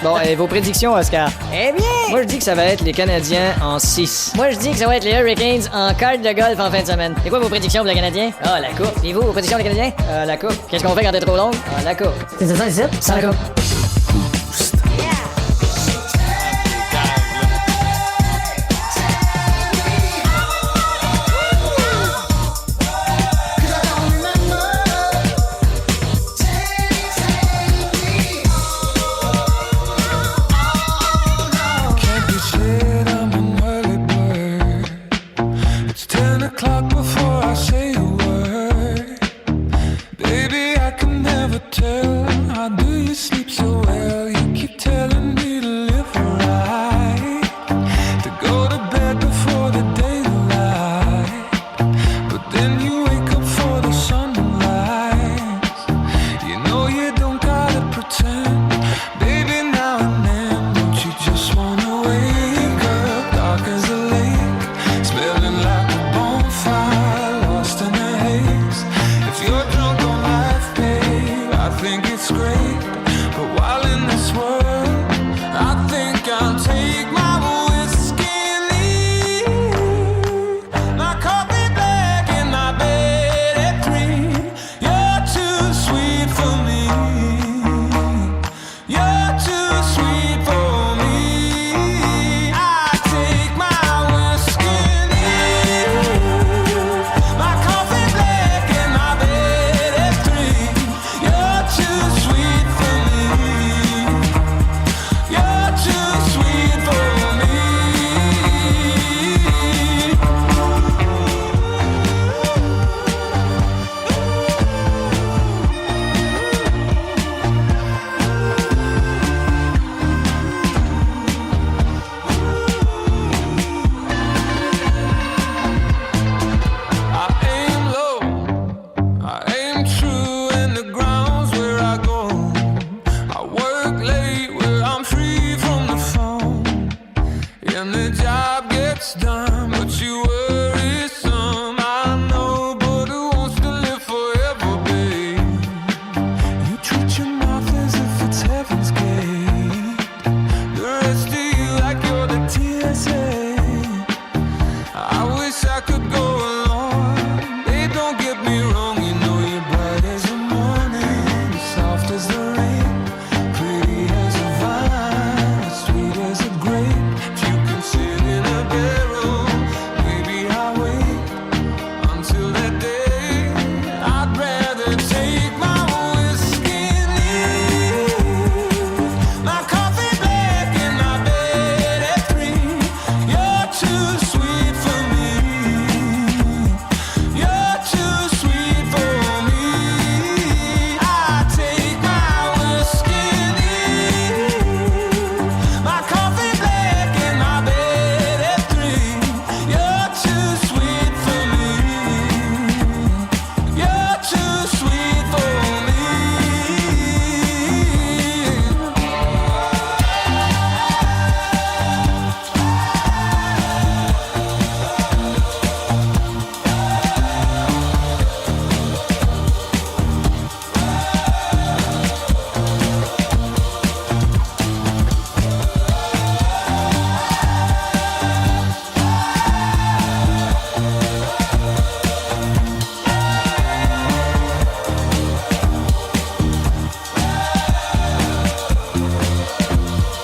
Bon, et vos prédictions, Oscar? Eh bien! Moi, je dis que ça va être les Canadiens en 6. Moi, je dis que ça va être les Hurricanes en carte de golf en fin de semaine. C'est quoi vos prédictions pour les Canadiens? Ah, la coupe. Et vous, vos prédictions pour les Canadiens? La coupe. Qu'est-ce qu'on fait quand t'es trop longue? Ah, la coupe. C'est ça, ici? Sans la coupe. and the job gets done, but you worry some. I know, but who wants to live forever, babe? You treat your mouth as if it's heaven's gate. The rest of you like you're the TSA. I wish I could go along. Babe, don't get me wrong, you know you're bright as the morning, soft as the rain, pretty as a vine, sweet as a grape. If you can sit in a barrel, maybe I'll wait until that day. I'd rather take my whiskey and leave my coffee black in my bed at 3. You're too sweet for me. You're too sweet for me. I take my whiskey and leave my coffee black in my bed at 3. You're too sweet for me. You're too sweet for me.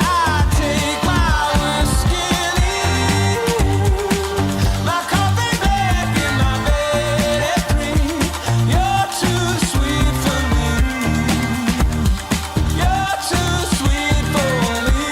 I take my whiskey and leave my coffee black in my bed at 3. You're too sweet for me. You're too sweet for me.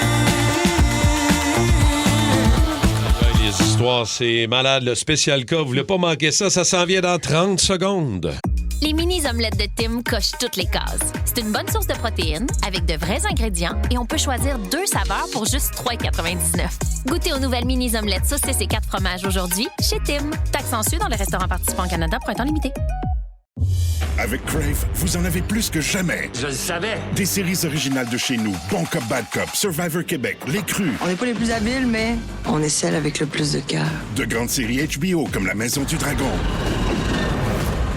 Les histoires, c'est malade. Le spécial cas, vous voulez pas manquer ça, ça s'en vient dans 30 secondes. Les mini-omelettes de Tim cochent toutes les cases. C'est une bonne source de protéines, avec de vrais ingrédients, et on peut choisir 2 saveurs pour juste 3,99. Goûtez aux nouvelles mini-omelettes saucisses et 4 fromages aujourd'hui chez Tim. Taxe en su dans les restaurants participants au Canada pour un temps limité. Avec Crave, vous en avez plus que jamais. Je le savais. Des séries originales de chez nous, Bon Cop, Bad Cop, Survivor Québec, Les Crus. On n'est pas les plus habiles, mais on est celles avec le plus de cœur. De grandes séries HBO comme La Maison du Dragon.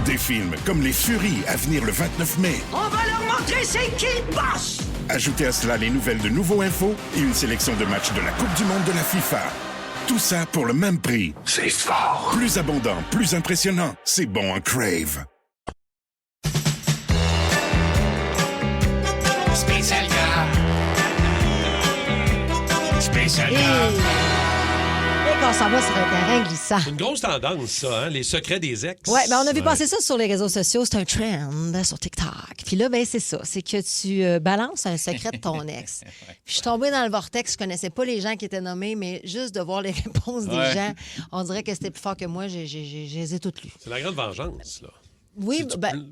Des films comme Les Furies à venir le 29 mai. On va leur montrer c'est qui le boss! Ajoutez à cela les nouvelles de Nouveau Info et une sélection de matchs de la Coupe du Monde de la FIFA. Tout ça pour le même prix. C'est fort. Plus abondant, plus impressionnant. C'est bon en Crave. Spécial gars. Spécial gars. Et qu'on s'en va sur un terrain glissant. C'est une grosse tendance, ça, hein? Les secrets des ex. Oui, ben on a vu passer ça sur les réseaux sociaux. C'est un trend sur TikTok. Puis là, ben c'est ça. C'est que tu balances un secret de ton ex. Puis je suis tombée dans le vortex. Je connaissais pas les gens qui étaient nommés, mais juste de voir les réponses des gens, on dirait que c'était plus fort que moi. Je les ai toutes lues. C'est la grande vengeance, là. Oui,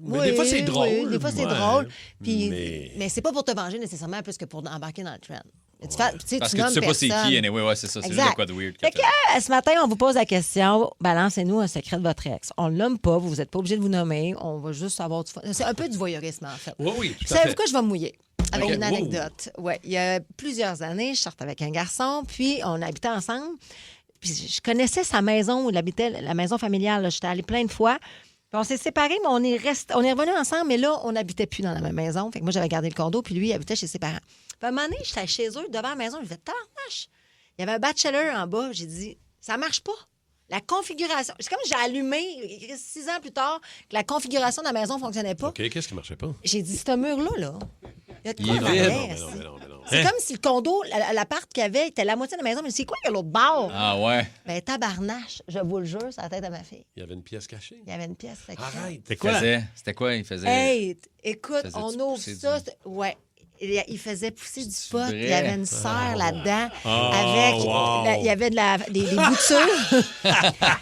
mais des fois, c'est drôle. Oui, des fois, c'est Ouais. drôle. Puis, Mais- mais c'est pas pour te venger nécessairement, plus que pour embarquer dans le trend. Tu Parce tu que tu nommes sais pas c'est personne. qui, anyway, ouais, c'est ça. C'est juste Exact. de quoi de weird. Fait que, ce matin, on vous pose la question, balancez-nous un secret de votre ex. On ne nomme pas, vous n'êtes pas obligé de vous nommer, on va juste avoir du fun. C'est un peu du voyeurisme, en fait. Oui, oui, tout à Savez-vous fait. quoi, je vais me mouiller avec OK. une anecdote. Ouais, il y a plusieurs années, je sortais avec un garçon, puis on habitait ensemble. Puis je connaissais sa maison où il habitait, la maison familiale. là. J'étais allée plein de fois. Puis on s'est séparés, mais on est revenus ensemble, mais là, on n'habitait plus dans la même maison. Fait que moi, j'avais gardé le condo, puis lui, il habitait chez ses parents. Puis à un moment donné, j'étais chez eux, devant la maison, je disais, tabarnache. Il y avait un bachelor en bas. J'ai dit, ça marche pas. La configuration. C'est comme j'ai allumé 6 ans plus tard que la configuration de la maison ne fonctionnait pas. OK, qu'est-ce qui marchait pas? J'ai dit, ce mur-là, là, il y a de Il quoi est dans vide. l'air, Non, mais c'est- non, mais non, mais non. C'est Hein? comme si le condo, l'appart qu'il y avait, était la moitié de la maison, mais c'est quoi, il y a l'autre bord? Ah ouais. Ben, tabarnache, je vous le jure, c'est la tête de ma fille. Il y avait une pièce cachée. Il y avait une pièce. Arrête. C'était quoi? C'était quoi? Il faisait. Hey, écoute, faisait-tu on ouvre pousser ça. Ouais. Il faisait pousser du pot. vrai? Il y avait une serre là-dedans. Oh, avec. wow. Il y avait des boutures.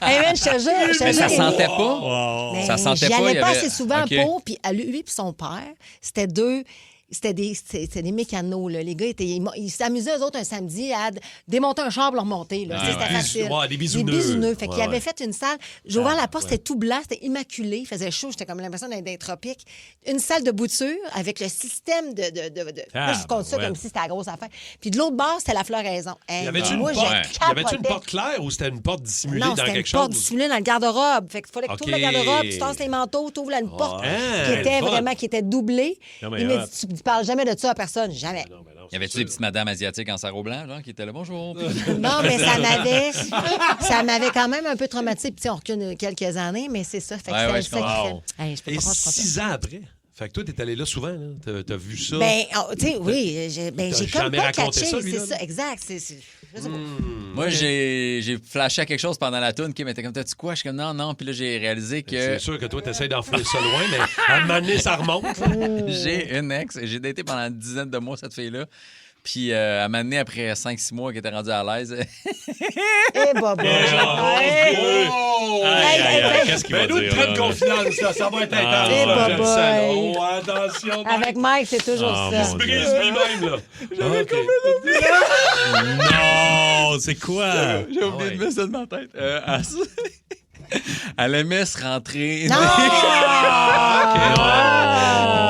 Hey, man, je te jure. je te Mais ça jure, sentait pas? Mais Ça sentait j'y pas, allais il y pas avait- assez souvent OK. pour. Puis à lui et son père, c'était deux. C'était des mécanos, là. Les gars, ils s'amusaient, eux autres, un samedi, à démonter un char pour le remonter. Là. C'était facile. Des bisouneux. Fait qu'ils avaient fait une salle. J'ai ouvert la porte, c'était tout blanc, c'était immaculé. Il faisait chaud, j'étais comme l'impression d'être dans les tropiques. Une salle de bouture avec le système de... Là, je compte ça comme si c'était la grosse affaire. Puis de l'autre bord, c'était la floraison. Y avait-tu une porte claire ou c'était une porte dissimulée dans quelque chose? Non, c'était une porte dissimulée dans le garde-robe. Fait qu'il fallait que tu ouvres le garde-robe, tu tasses les manteaux, tu ouvres une porte qui était doublée. Il m'a dit, tu parles jamais de ça à personne. Jamais. Y avait-tu des petites madames asiatiques en sarrau blanc, genre, qui étaient là, bonjour? Non, mais ça m'avait quand même un peu traumatisé. Puis on recule quelques années, mais c'est ça. Fait que Ouais, c'est ça qui fait. Et 6 ans après? Fait que toi, t'es allé là souvent, là. T'as vu ça? Ben, tu sais, oui. J'ai comme jamais pas raconté catché. ça, lui, C'est là? ça, exact. Je sais pas. Moi, j'ai flashé à quelque chose pendant la toune qui m'était comme, t'as-tu quoi? Je suis comme, non. Puis là, j'ai réalisé que. C'est sûr que toi, t'essayes d'enfouir ça loin, mais à un moment donné, ça remonte. J'ai une ex. J'ai daté pendant une dizaine de mois cette fille-là. Puis, elle m'a amené après 5-6 mois qu'elle était rendue à l'aise. Eh, Bobo! Qu'est-ce qu'il va dire? Nous, très de confidence, ça va être intense. Eh, Je le Bobo! sens. Oh, attention. Avec Mike, c'est toujours ça. Brise lui-même, là. J'avais combien d'oublié? Non, c'est quoi? J'ai oublié de mettre ça de ma tête. Elle aimait se rentrer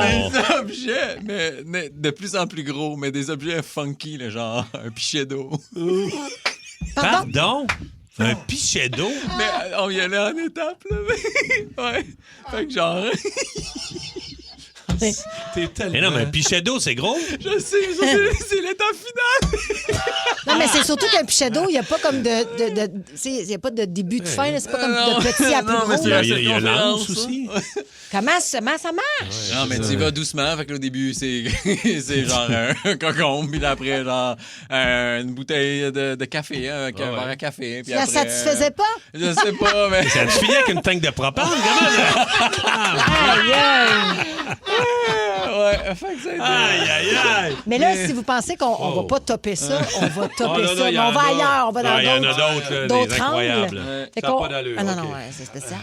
des objets, mais de plus en plus gros, mais des objets funky, là, genre un pichet d'eau. Pardon? Un pichet d'eau? Mais on y allait en étapes, là. Ouais. Fait que genre... T'es tellement... Mais non, mais un pichet d'eau, c'est gros? Je sais, c'est l'étape finale. Non, mais c'est surtout qu'un pichet d'eau, il n'y a pas comme il n'y a pas de début de fin, là. C'est pas comme de petit à plus gros. Il y a l'anse aussi. Comment ça marche? Non, mais tu y vas doucement. Fait que au début, c'est genre un cocon, puis après, genre une bouteille de café, un verre à café. Puis Ça après, satisfaisait pas? Je sais pas, mais... Ça te finit avec une tank de propane, Ouais, fait que ça a été... Aïe. Mais là, si vous pensez qu'on va pas topper ça, on va topper non, ça. il y Mais on en va a. ailleurs, on va dans Il y en a d'autres, d'autres des incroyables. angles. Fait Ça n'a qu'on- pas d'allure. Ah non, non, OK. ouais, c'est spécial.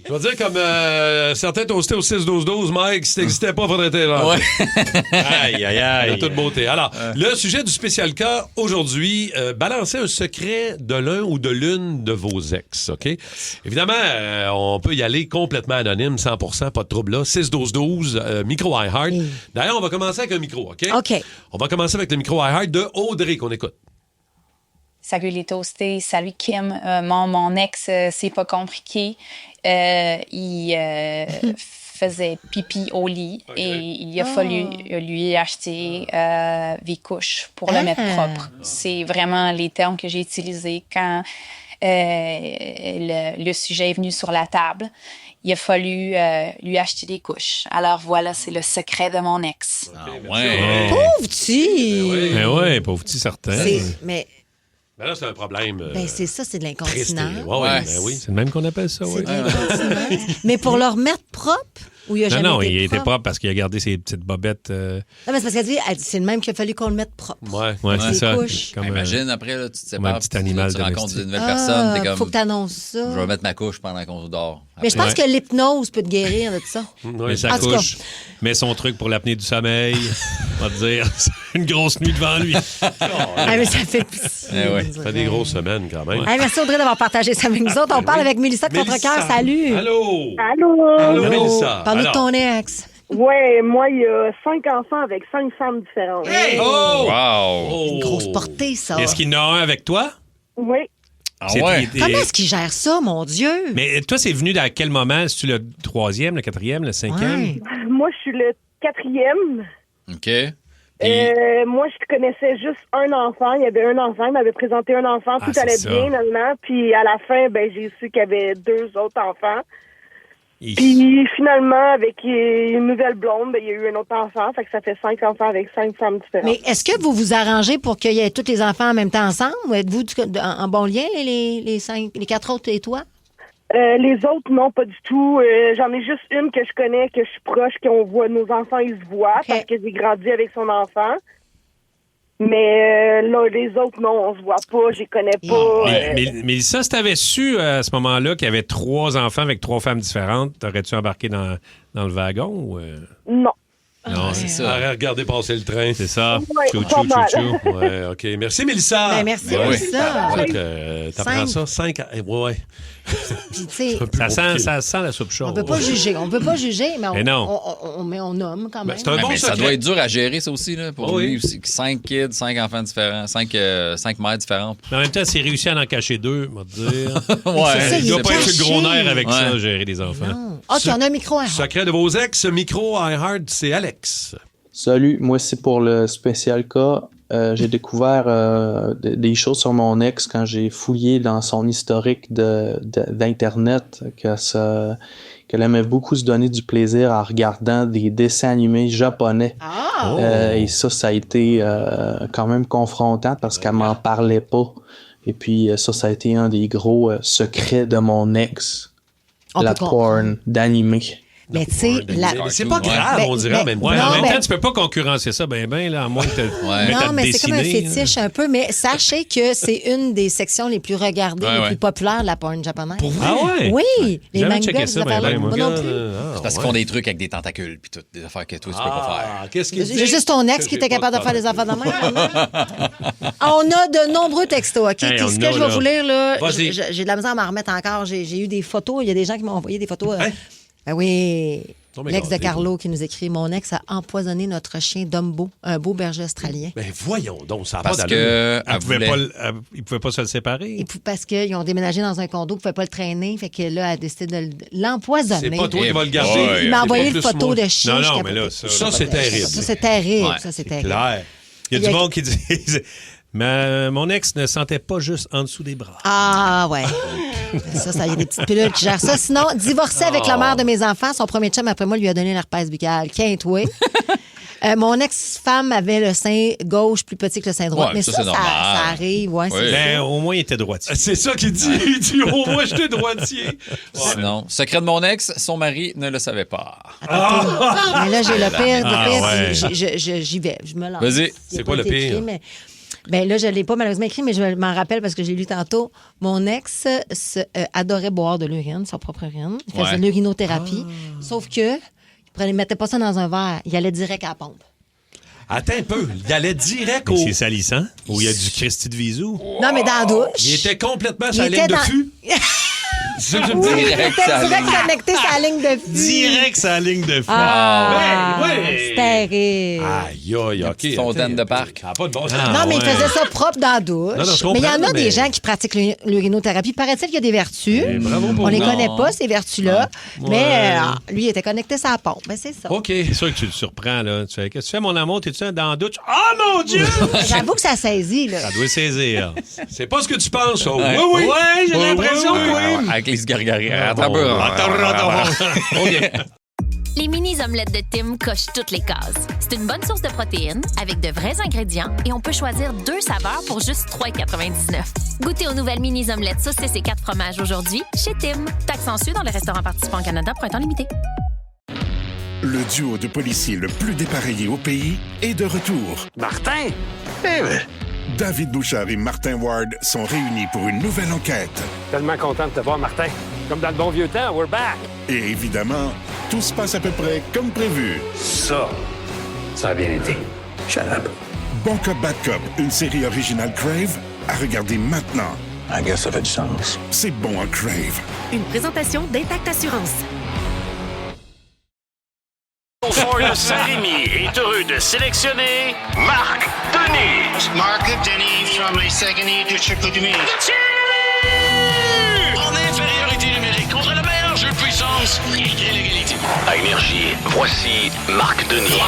Je vais dire comme certains toastés au 6-12-12, Mike, si t'existais pas, faudrait être là. Ouais. Aïe. De toute beauté. Alors, le sujet du spécial cas aujourd'hui, balancer un secret de l'un ou de l'une de vos ex, OK? Évidemment, on peut y aller complètement anonyme, 100%, pas de trouble là. 6-12-12, micro iHeart. D'ailleurs, on va commencer avec un micro, OK? OK. On va commencer avec le micro iHeart de Audrey qu'on écoute. Salut les toastés, salut Kim. Mon ex, c'est pas compliqué. Il faisait pipi au lit et il a fallu lui acheter Vicouche pour le mettre propre. C'est vraiment les termes que j'ai utilisés quand le sujet est venu sur la table. Il a fallu lui acheter des couches. Alors voilà, c'est le secret de mon ex. Ouais. Pauvre petit! Mais ouais, pauvre petit certain. Mais Ben là, c'est un problème. c'est ça, c'est de triste. l'incontinence. Ouais, ben oui. C'est le même qu'on appelle ça, oui. C'est de l'incontinence. Mais pour le remettre propre, ou il a jamais Non, été il était propre? propre parce qu'il a gardé ses petites bobettes. Non, mais c'est parce qu'elle dit, c'est le même qu'il a fallu qu'on le mette propre. Ouais, c'est ça. couches. Comme, Imagine, après, là, tu te comme un sépares, petit animal tu rencontres domestique. une nouvelle personne, t'es comme... Faut que t'annonces ça. Je vais mettre ma couche pendant qu'on dort. Mais je pense que l'hypnose peut te guérir de ça. Mais sa En tout cas. couche, met son truc pour l'apnée du sommeil. On va te dire, c'est une grosse nuit devant lui. Ah, mais ça fait pitié. Ça fait des grosses semaines quand même. Hey, merci Audrey d'avoir partagé ça avec nous autres. On parle avec Mélissa de Contrecoeur. Salut. Allô. Allô. Mélissa. Parle-nous de Alors. ton ex. Ouais, moi, il y a 5 enfants avec 5 femmes différentes. Wow! Une grosse portée, ça. Est-ce qu'il y en a un avec toi? Oui. Comment est-ce qu'il gère ça, mon Dieu? Mais toi, c'est venu à quel moment? Es-tu le 3e, le 4e, le 5e? Moi, je suis le 4e. OK. Moi, je connaissais juste un enfant. Il y avait un enfant. Il m'avait présenté un enfant. Tout c'est allait ça. bien, normalement. Puis à la fin, j'ai su qu'il y avait 2 autres enfants. Hi. Puis finalement, avec une nouvelle blonde, il y a eu un autre enfant. Fait que ça fait 5 enfants avec 5 femmes différentes. Mais est-ce que vous vous arrangez pour qu'il y ait tous les enfants en même temps ensemble? Ou êtes-vous en bon lien, les 4 autres et toi? Les autres, non, pas du tout. J'en ai juste une que je connais, que je suis proche, qu'on voit, nos enfants, ils se voient parce que j'ai grandi avec son enfant. Mais là, les autres, non, on se voit pas, je les connais pas. Mais ça, si t'avais su à ce moment-là qu'il y avait 3 enfants avec 3 femmes différentes, t'aurais-tu embarqué dans le wagon? Ou Non. Non, c'est ça. Regardez passer le train. C'est ça. Ouais, pas mal. Ouais, OK. Merci, Mélissa. Ben, merci, Mélissa. T'apprends ça? 5 ouais. Puis, tu sais, Ça sent la soupe chaude. on peut pas juger. On peut pas juger, mais Mais non. on nomme quand même. C'est un bon mais ça secret. doit être dur à gérer, ça aussi, là, pour Oui. lui aussi. 5 kids, 5 enfants différents, 5 mères différentes. Mais en même temps, s'il réussit à en cacher 2, on va te dire. Ouais. Il doit pas être sur le gros nerf avec Ouais. ça, gérer des enfants. Non. OK, on a un micro. Secret de vos ex, micro iHeart, c'est Alex. Salut, moi c'est pour le spécial cas. J'ai découvert des choses sur mon ex quand j'ai fouillé dans son historique d'Internet, qu'elle aimait beaucoup se donner du plaisir en regardant des dessins animés japonais. Et ça a été quand même confrontant parce qu'elle m'en parlait pas. Et puis ça a été un des gros secrets de mon ex. La porn d'animé. Mais tu sais, c'est pas grave, on dirait en même temps. Ouais, en même temps, tu peux pas concurrencer ça là, à moins que tu Non, mais c'est comme un fétiche un peu. Mais sachez que c'est une des sections les plus regardées, les plus populaires de la porn japonaise. Pour vous? Ah ouais? Oui, les Jamais mangas, checké ces ça, affaires-là. Moi non plus. C'est parce qu'ils font des trucs avec des tentacules puis des affaires que toi, tu peux pas faire. Qu'est-ce qu'il dit? J'ai juste ton ex qui était capable de faire des affaires de même. On a de nombreux textos, OK? Hey, Puis ce que je vais vous lire, là, Vas-y. j'ai de la misère à m'en remettre encore. J'ai eu des photos. Il y a des gens qui m'ont envoyé des photos. Ben oui. Oh my L'ex God, de Carlo qui nous écrit: Mon ex a empoisonné notre chien Dumbo, un beau berger australien. Ben voyons donc, ça n'a pas Parce d'allure. que il pouvait pas se le séparer. Et puis parce qu'ils ont déménagé dans un condo, ils ne pouvaient pas le traîner. Fait que là, elle a décidé de l'empoisonner. C'est pas toi qui vas le garder. Il m'a C'est envoyé pas une plus photo moi. de chien. Non, je non, capotais. mais là, Ça, c'est terrible. Ça, c'est terrible. Ouais, Ça, c'est terrible. Clair. Il y a du monde qui dit mais mon ex ne sentait pas juste en dessous des bras. Ah, ouais. Ça, il y a des petites pilules qui gèrent ça. Sinon, divorcé avec la mère de mes enfants, son premier chum, après moi, lui a donné l'herpès buccale. Quinte-toi. Mon ex-femme avait le sein gauche plus petit que le sein droit. Ouais, mais ça, ça c'est normal. ça arrive. Ouais, c'est Mais ça. au moins, il était droitier. C'est ça qu'il dit. Il dit au moins, j'étais droitier. Sinon, secret de mon ex, son mari ne le savait pas. Mais là, j'ai le pire. ouais. J'y vais. Je me lance. Vas-y. Il a C'est pas quoi le été pire? écrit, mais... Ben là, je ne l'ai pas malheureusement écrit, mais je m'en rappelle parce que j'ai lu tantôt. Mon ex adorait boire de l'urine, sa propre urine. Il faisait de l'urinothérapie. Sauf que il mettait pas ça dans un verre. Il allait direct à la pompe. Attends un peu. Il allait direct au... C'est salissant? Ou il y a du Christy de Visou? Non, mais dans la douche. Il était complètement sur la Il ligne était de dans- fût. C'est ça que tu me Oui, dis? il était direct connecté sur la ligne de fût. Direct sur la ligne de fût. Ah, Ben, oui. c'est terrible. Aïe, aïe, OK. Petite fontaine de parc. Ça n'a pas de bon sens. Non, mais il faisait ça propre dans la douche. Non, non, je mais il y en comprends, a mais- des gens qui pratiquent l'urinothérapie. Paraît-il qu'il y a des vertus. bravo pour On les vous. connaît Non. pas, ces vertus-là. Mais lui, il était connecté sur la pompe. Ben, c'est ça. OK. C'est sûr que tu le surprends, là. Tu fais, qu'est-ce que tu fais, mon amour? T'es-tu dans la douche? Ah, mon Dieu! J'avoue que ça saisit, là. Ça doit saisir. C'est pas ce que tu penses, ça. Ouais. Oui, oui. Ouais, j'ai l'impression que oui. Avec les gargarières. Attends un bon. peu. OK. Les mini-omelettes de Tim cochent toutes les cases. C'est une bonne source de protéines avec de vrais ingrédients et on peut choisir 2 saveurs pour juste 3,99. Goûtez aux nouvelles mini-omelettes saucisses et 4 fromages aujourd'hui chez Tim. Taxe en su dans les restaurants participants au Canada pour un temps limité. Le duo de policiers le plus dépareillé au pays est de retour. Martin? David Bouchard et Martin Ward sont réunis pour une nouvelle enquête. Tellement content de te voir, Martin. Comme dans le bon vieux temps, we're back. Et évidemment, tout se passe à peu près comme prévu. Ça a bien été. Shut up. Bon Cop, Bad Cop, une série originale Crave, à regarder maintenant. I guess ça fait du sens. C'est bon à Crave. Une présentation d'Intact Assurance. Ford de Saint-Rémy est heureux de sélectionner Marc Denis. Mark Denis from les Saguenay de Chicoutimi. En infériorité numérique contre le meilleur jeu de puissance et l'égalité. À Énergie, voici Marc Denis.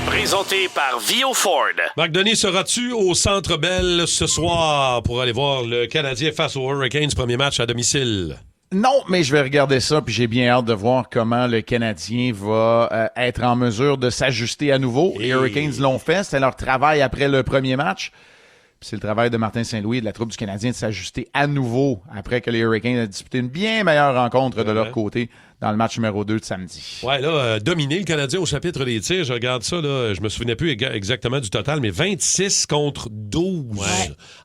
Présenté par Vio Ford. Marc Denis, seras-tu au Centre Bell ce soir pour aller voir le Canadien face aux Hurricanes, premier match à domicile? Non, mais je vais regarder ça, puis j'ai bien hâte de voir comment le Canadien va être en mesure de s'ajuster à nouveau. Les Hurricanes l'ont fait, c'était leur travail après le premier match. Puis C'est le travail de Martin Saint-Louis et de la troupe du Canadien de s'ajuster à nouveau après que les Hurricanes aient disputé une bien meilleure rencontre de leur côté dans le match numéro 2 de samedi. Ouais, là, dominer le Canadien au chapitre des tirs, je regarde ça, là, je me souvenais plus exactement du total, mais 26 contre 12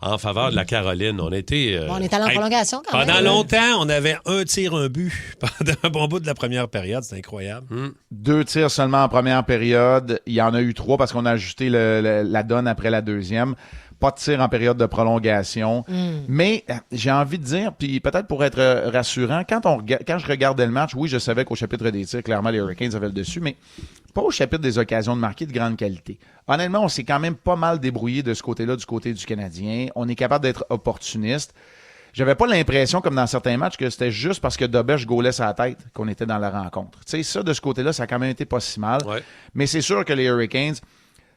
en faveur de la Caroline. On était... on est allé en prolongation quand même. Pendant longtemps, on avait un tir, un but pendant un bon bout de la première période. C'est incroyable. 2 tirs seulement en première période. Il y en a eu 3 parce qu'on a ajusté la donne après la deuxième. Pas de tir en période de prolongation. Mais j'ai envie de dire, puis peut-être pour être rassurant, quand je regardais le match, oui, je savais qu'au chapitre des tirs, clairement, les Hurricanes avaient le dessus, mais pas au chapitre des occasions de marquer de grande qualité. Honnêtement, on s'est quand même pas mal débrouillé de ce côté-là, du côté du Canadien. On est capable d'être opportuniste. J'avais pas l'impression, comme dans certains matchs, que c'était juste parce que Dobèche gaulait sa tête qu'on était dans la rencontre. Tu sais, ça, de ce côté-là, ça a quand même été pas si mal. Ouais. Mais c'est sûr que les Hurricanes...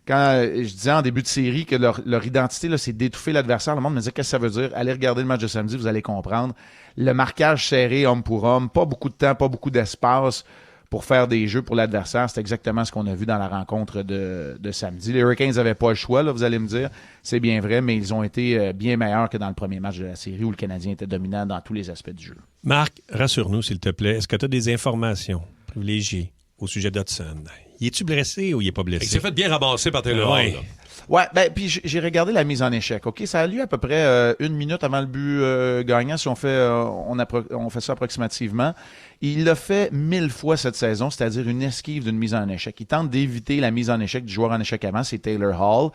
Quand je disais en début de série que leur identité, là, c'est d'étouffer l'adversaire, le monde me disait qu'est-ce que ça veut dire? Allez regarder le match de samedi, vous allez comprendre. Le marquage serré, homme pour homme, pas beaucoup de temps, pas beaucoup d'espace pour faire des jeux pour l'adversaire. C'est exactement ce qu'on a vu dans la rencontre de samedi. Les Hurricanes n'avaient pas le choix, là, vous allez me dire. C'est bien vrai, mais ils ont été bien meilleurs que dans le premier match de la série où le Canadien était dominant dans tous les aspects du jeu. Marc, rassure-nous, s'il te plaît. Est-ce que tu as des informations privilégiées au sujet d'Hudson? Il est-tu blessé ou il n'est pas blessé? Il s'est fait bien ramasser par Taylor Hall. Ouais, ben puis j'ai regardé la mise en échec. OK, ça a lieu à peu près 1 minute avant le but gagnant si on fait ça approximativement. Il l'a fait 1000 fois cette saison, c'est-à-dire une esquive d'une mise en échec. Il tente d'éviter la mise en échec du joueur en échec avant, c'est Taylor Hall.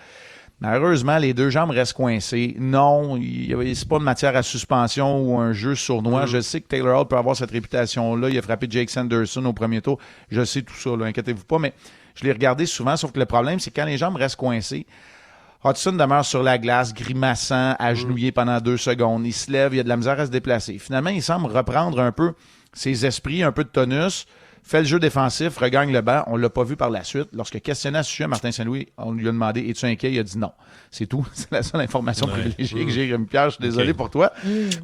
Malheureusement, les 2 jambes restent coincées. Non, c'est pas une matière à suspension ou un jeu sournois. Je sais que Taylor Hall peut avoir cette réputation-là. Il a frappé Jake Sanderson au premier tour. Je sais tout ça, là, inquiétez-vous pas, mais je l'ai regardé souvent, sauf que le problème, c'est quand les jambes restent coincées, Hudson demeure sur la glace, grimaçant, agenouillé pendant 2 secondes. Il se lève, il a de la misère à se déplacer. Finalement, il semble reprendre un peu ses esprits, un peu de tonus, fait le jeu défensif, regagne le banc. On ne l'a pas vu par la suite. Lorsque questionné à ce sujet, Martin Saint-Louis, on lui a demandé « Es-tu inquiet? » Il a dit non. C'est tout. C'est la seule information privilégiée que j'ai. Pierre, je suis désolé pour toi.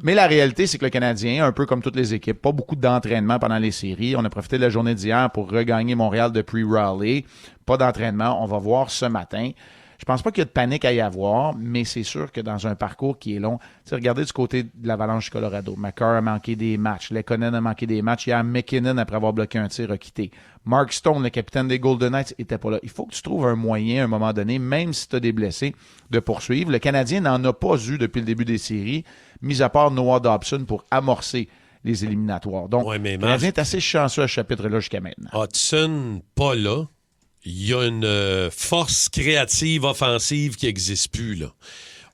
Mais la réalité, c'est que le Canadien, un peu comme toutes les équipes, pas beaucoup d'entraînement pendant les séries. On a profité de la journée d'hier pour regagner Montréal depuis Raleigh. Pas d'entraînement. On va voir ce matin. Je pense pas qu'il y a de panique à y avoir, mais c'est sûr que dans un parcours qui est long, regardez du côté de l'Avalanche du Colorado. McCarr a manqué des matchs. Lekonen a manqué des matchs. Hier, McKinnon, après avoir bloqué un tir, a quitté. Mark Stone, le capitaine des Golden Knights, était pas là. Il faut que tu trouves un moyen, à un moment donné, même si tu as des blessés, de poursuivre. Le Canadien n'en a pas eu depuis le début des séries, mis à part Noah Dobson pour amorcer les éliminatoires. Donc, le Canadien est assez chanceux à ce chapitre-là jusqu'à maintenant. Hudson, pas là. Il y a une force créative offensive qui n'existe plus, là.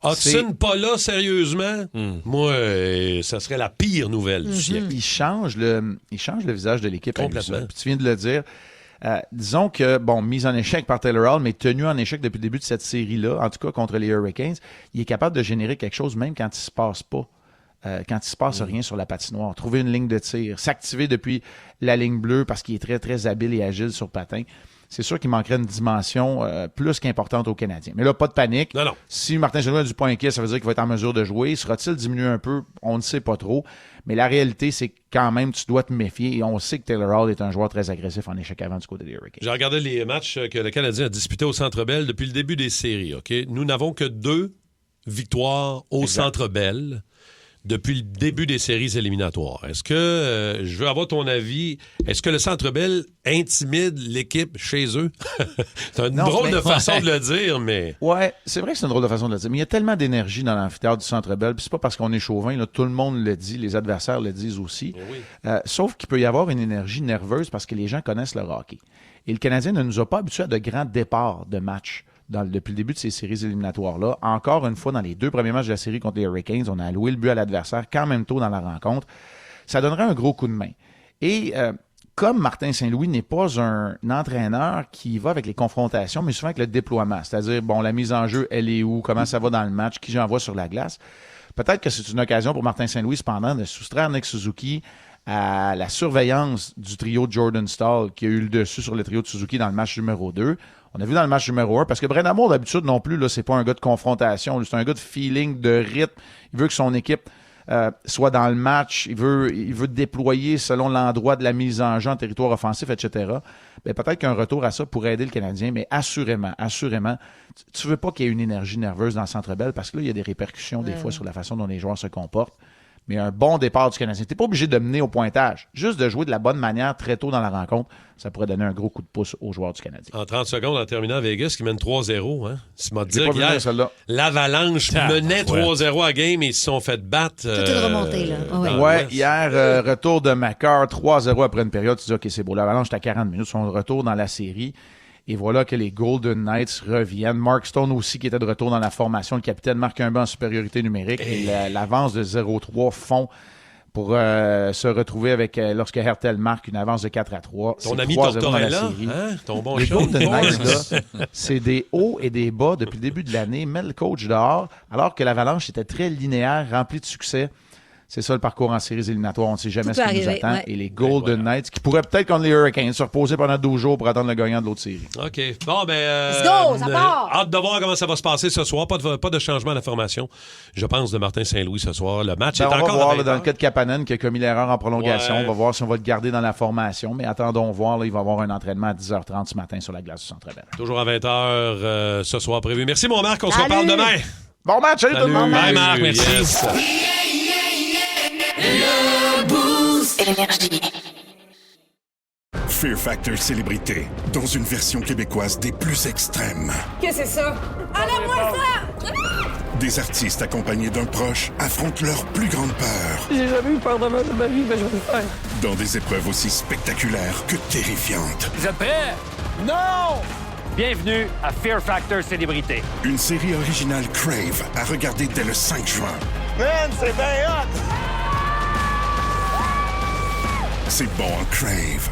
Hudson pas là, sérieusement? Moi, ça serait la pire nouvelle du siècle. Il change le visage de l'équipe. Complètement. Puis tu viens de le dire. Disons que, mise en échec par Taylor Hall, mais tenu en échec depuis le début de cette série-là, en tout cas contre les Hurricanes, il est capable de générer quelque chose même quand il se passe pas. Quand il se passe rien sur la patinoire. Trouver une ligne de tir, s'activer depuis la ligne bleue parce qu'il est très, très habile et agile sur patin. C'est sûr qu'il manquerait une dimension plus qu'importante aux Canadiens. Mais là, pas de panique. Non. Si Martin Saint-Louis a du point inquiet, ça veut dire qu'il va être en mesure de jouer. Sera-t-il diminué un peu? On ne sait pas trop. Mais la réalité, c'est que quand même, tu dois te méfier. Et on sait que Taylor Hall est un joueur très agressif en échec avant du côté des Hurricanes. J'ai regardé les matchs que le Canadien a disputés au Centre Bell depuis le début des séries. Okay? Nous n'avons que 2 victoires au Centre Bell depuis le début des séries éliminatoires. Est-ce que, je veux avoir ton avis, est-ce que le Centre Bell intimide l'équipe chez eux? C'est une drôle de façon de le dire, mais... Ouais, c'est vrai que c'est une drôle de façon de le dire, mais il y a tellement d'énergie dans l'amphithéâtre du Centre Bell, puis c'est pas parce qu'on est chauvin, là, tout le monde le dit, les adversaires le disent aussi. Oui. Sauf qu'il peut y avoir une énergie nerveuse parce que les gens connaissent le hockey. Et le Canadien ne nous a pas habitués à de grands départs de matchs. Depuis le début de ces séries éliminatoires-là. Encore une fois, dans les 2 premiers matchs de la série contre les Hurricanes, on a alloué le but à l'adversaire quand même tôt dans la rencontre. Ça donnerait un gros coup de main. Et comme Martin Saint-Louis n'est pas un entraîneur qui va avec les confrontations, mais souvent avec le déploiement, c'est-à-dire, la mise en jeu, elle est où, comment ça va dans le match, qui j'envoie sur la glace, peut-être que c'est une occasion pour Martin Saint-Louis, cependant, de soustraire Nick Suzuki à la surveillance du trio de Jordan Staal qui a eu le dessus sur le trio de Suzuki dans le match numéro 2. On a vu dans le match numéro 1, parce que Brent Amour, d'habitude, non plus, là, c'est pas un gars de confrontation. C'est un gars de feeling, de rythme. Il veut que son équipe soit dans le match, il veut déployer selon l'endroit de la mise en jeu en territoire offensif, etc., bien, peut-être qu'un retour à ça pourrait aider le Canadien, mais assurément, tu veux pas qu'il y ait une énergie nerveuse dans le Centre Bell parce que là, il y a des répercussions des fois sur la façon dont les joueurs se comportent. Mais un bon départ du Canadien. Tu n'es pas obligé de mener au pointage. Juste de jouer de la bonne manière très tôt dans la rencontre, ça pourrait donner un gros coup de pouce aux joueurs du Canadien. En 30 secondes, en terminant, Vegas qui mène 3-0. Hein? C'est m'a dit hier, l'Avalanche menait 3-0 à game et ils se sont fait battre. Tout est remonté, là. Ouais, hier, retour de Makar, 3-0 après une période. Tu dis, OK, c'est beau. L'Avalanche est à 40 minutes. Son retour dans la série. Et voilà que les Golden Knights reviennent. Mark Stone aussi, qui était de retour dans la formation. Le capitaine marque un but en supériorité numérique. Et l'avance de 0-3 fond pour se retrouver avec, lorsque Hertel marque une avance de 4-3. Ton ami Tortorella, hein? Ton bon show. Les Golden Knights, là, c'est des hauts et des bas depuis le début de l'année. Met le coach dehors, alors que l'Avalanche était très linéaire, rempli de succès. C'est ça le parcours en séries éliminatoires. On ne sait jamais ce qui nous attend. Ouais. Et les Golden Knights, qui pourraient peut-être, contre les Hurricanes, se reposer pendant 12 jours pour attendre le gagnant de l'autre série. OK. Bon, let's go, ça part! Hâte de voir comment ça va se passer ce soir. Pas de changement à la formation, je pense, de Martin Saint-Louis ce soir. Le match est encore... On va voir, là, dans le cas de Kapanen, qui a commis l'erreur en prolongation. On va voir si on va le garder dans la formation. Mais attendons voir. Là, il va y avoir un entraînement à 10h30 ce matin sur la glace du Centre Bell. Toujours à 20h ce soir prévu. Merci, mon Marc. On se reparle demain. Bon match. Salut tout le monde. Bye, Marc. Merci. Yes. Le Boost Énergie. Fear Factor Célébrité, dans une version québécoise des plus extrêmes. Qu'est-ce que c'est ça? Enlève-moi ça! Des artistes accompagnés d'un proche affrontent leur plus grande peur. J'ai jamais eu peur de ma vie, mais je vais le faire. Dans des épreuves aussi spectaculaires que terrifiantes. Vous êtes prêts? Non! Bienvenue à Fear Factor Célébrité. Une série originale Crave à regarder dès le 5 juin. Man, c'est bien hot! C'est bon en Crave.